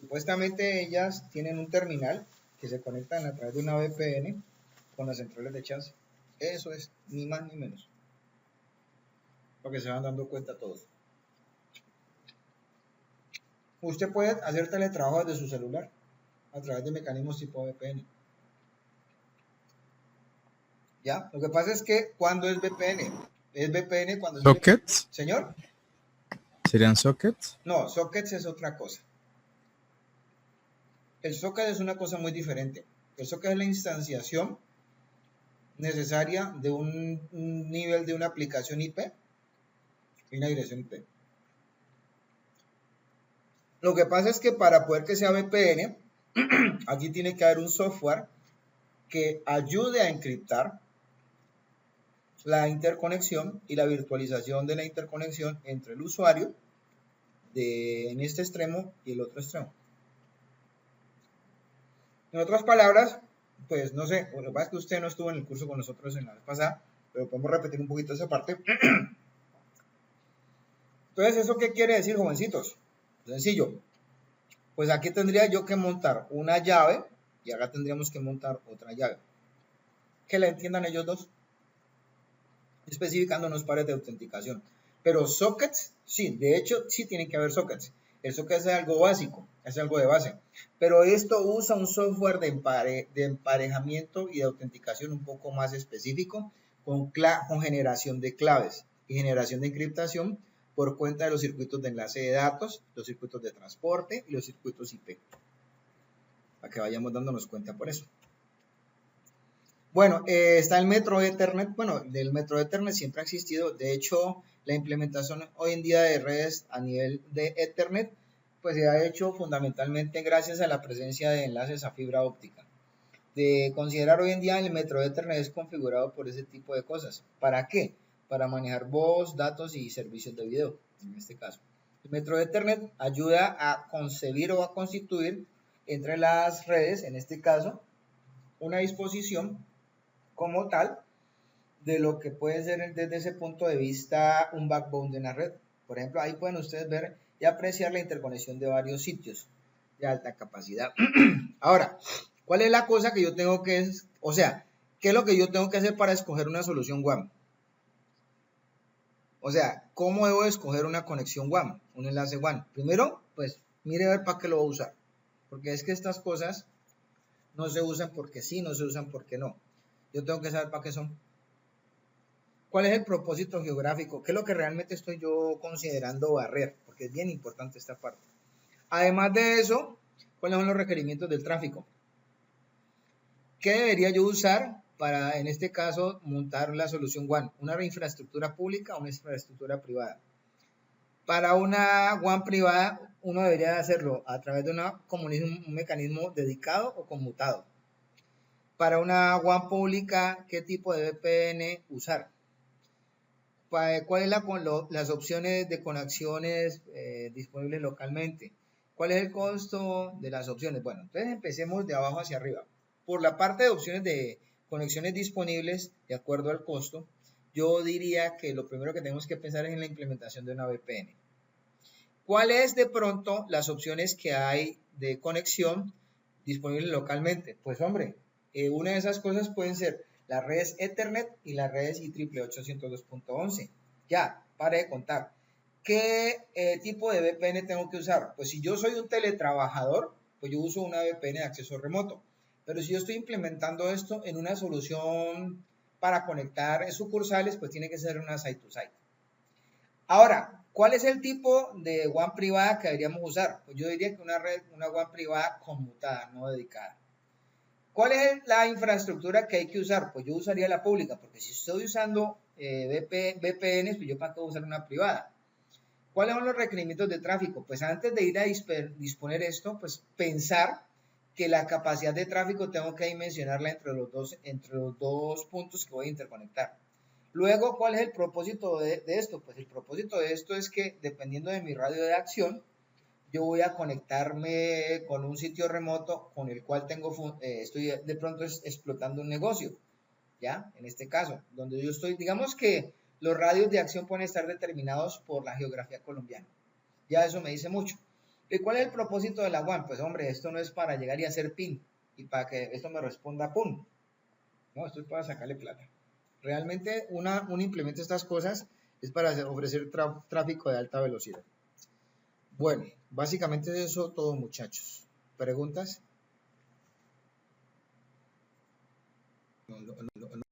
Supuestamente ellas tienen un terminal que se conectan a través de una VPN con las centrales de chance. Eso es, ni más ni menos. Para que se van dando cuenta todos. Usted puede hacer teletrabajo desde su celular a través de mecanismos tipo VPN. ¿Ya? Lo que pasa es que cuando es VPN, es VPN cuando es ¿Sockets? ¿Señor? ¿Serían sockets? No, sockets es otra cosa. El socket es una cosa muy diferente. El socket es la instanciación necesaria de un nivel de una aplicación IP y una dirección IP. Lo que pasa es que para poder que sea VPN, aquí tiene que haber un software que ayude a encriptar la interconexión y la virtualización de la interconexión entre el usuario en este extremo y el otro extremo. En otras palabras, pues no sé, lo que pasa es que usted no estuvo en el curso con nosotros en la vez pasada, pero podemos repetir un poquito esa parte. Entonces, ¿eso qué quiere decir, jovencitos? Sencillo. Pues aquí tendría yo que montar una llave y acá tendríamos que montar otra llave. Que la entiendan ellos dos, especificando unos pares de autenticación. Pero sockets, sí, de hecho, sí tienen que haber sockets. El socket es algo básico, es algo de base. Pero esto usa un software de emparejamiento y de autenticación un poco más específico con generación de claves y generación de encriptación por cuenta de los circuitos de enlace de datos, los circuitos de transporte y los circuitos IP. Para que vayamos dándonos cuenta por eso. Bueno, está el Metro Ethernet. Bueno, el Metro Ethernet siempre ha existido. De hecho, la implementación hoy en día de redes a nivel de Ethernet, pues se ha hecho fundamentalmente gracias a la presencia de enlaces a fibra óptica. De considerar hoy en día el Metro Ethernet es configurado por ese tipo de cosas. ¿Para qué? Para manejar voz, datos y servicios de video, en este caso. El Metro Ethernet ayuda a concebir o a constituir entre las redes, en este caso, una disposición como tal de lo que puede ser desde ese punto de vista un backbone de una red. Por ejemplo, ahí pueden ustedes ver y apreciar la interconexión de varios sitios, de alta capacidad. Ahora, ¿cuál es la cosa que yo tengo que, o sea, qué es lo que yo tengo que hacer para escoger una solución WAN? O sea, ¿cómo debo escoger una conexión WAN, un enlace WAN? Primero, pues, mire a ver para qué lo voy a usar. Porque es que estas cosas no se usan porque sí, no se usan porque no. Yo tengo que saber para qué son. ¿Cuál es el propósito geográfico? ¿Qué es lo que realmente estoy yo considerando barrer? Porque es bien importante esta parte. Además de eso, ¿cuáles son los requerimientos del tráfico? ¿Qué debería yo usar para, en este caso, montar la solución WAN? ¿Una infraestructura pública o una infraestructura privada? Para una WAN privada, uno debería hacerlo a través de un mecanismo dedicado o conmutado. Para una WAN pública, ¿qué tipo de VPN usar? ¿Cuáles son las opciones de conexiones disponibles localmente? ¿Cuál es el costo de las opciones? Bueno, entonces empecemos de abajo hacia arriba. Por la parte de opciones de conexiones disponibles, de acuerdo al costo, yo diría que lo primero que tenemos que pensar es en la implementación de una VPN. ¿Cuáles de pronto las opciones que hay de conexión disponibles localmente? Pues hombre, una de esas cosas pueden ser las redes Ethernet y las redes IEEE 802.11. Ya, pare de contar. ¿Qué tipo de VPN tengo que usar? Pues si yo soy un teletrabajador, pues yo uso una VPN de acceso remoto. Pero si yo estoy implementando esto en una solución para conectar sucursales, pues tiene que ser una site-to-site. Ahora, ¿cuál es el tipo de WAN privada que deberíamos usar? Pues yo diría que una WAN privada conmutada, no dedicada. ¿Cuál es la infraestructura que hay que usar? Pues yo usaría la pública, porque si estoy usando VPNs, pues yo para qué voy a usar una privada. ¿Cuáles son los requerimientos de tráfico? Pues antes de ir a disponer esto, pues pensar que la capacidad de tráfico tengo que dimensionarla entre los dos puntos que voy a interconectar. Luego, ¿cuál es el propósito de esto? Pues el propósito de esto es que dependiendo de mi radio de acción, yo voy a conectarme con un sitio remoto con el cual estoy de pronto explotando un negocio, ¿ya? En este caso, donde yo estoy, digamos que los radios de acción pueden estar determinados por la geografía colombiana. Ya eso me dice mucho. ¿Y cuál es el propósito de la WAN? Pues hombre, esto no es para llegar y hacer pin y para que esto me responda pum. No, esto es para sacarle plata. Realmente un implemento de estas cosas es para ofrecer tráfico de alta velocidad. Bueno, básicamente es eso todo, muchachos. ¿Preguntas? No.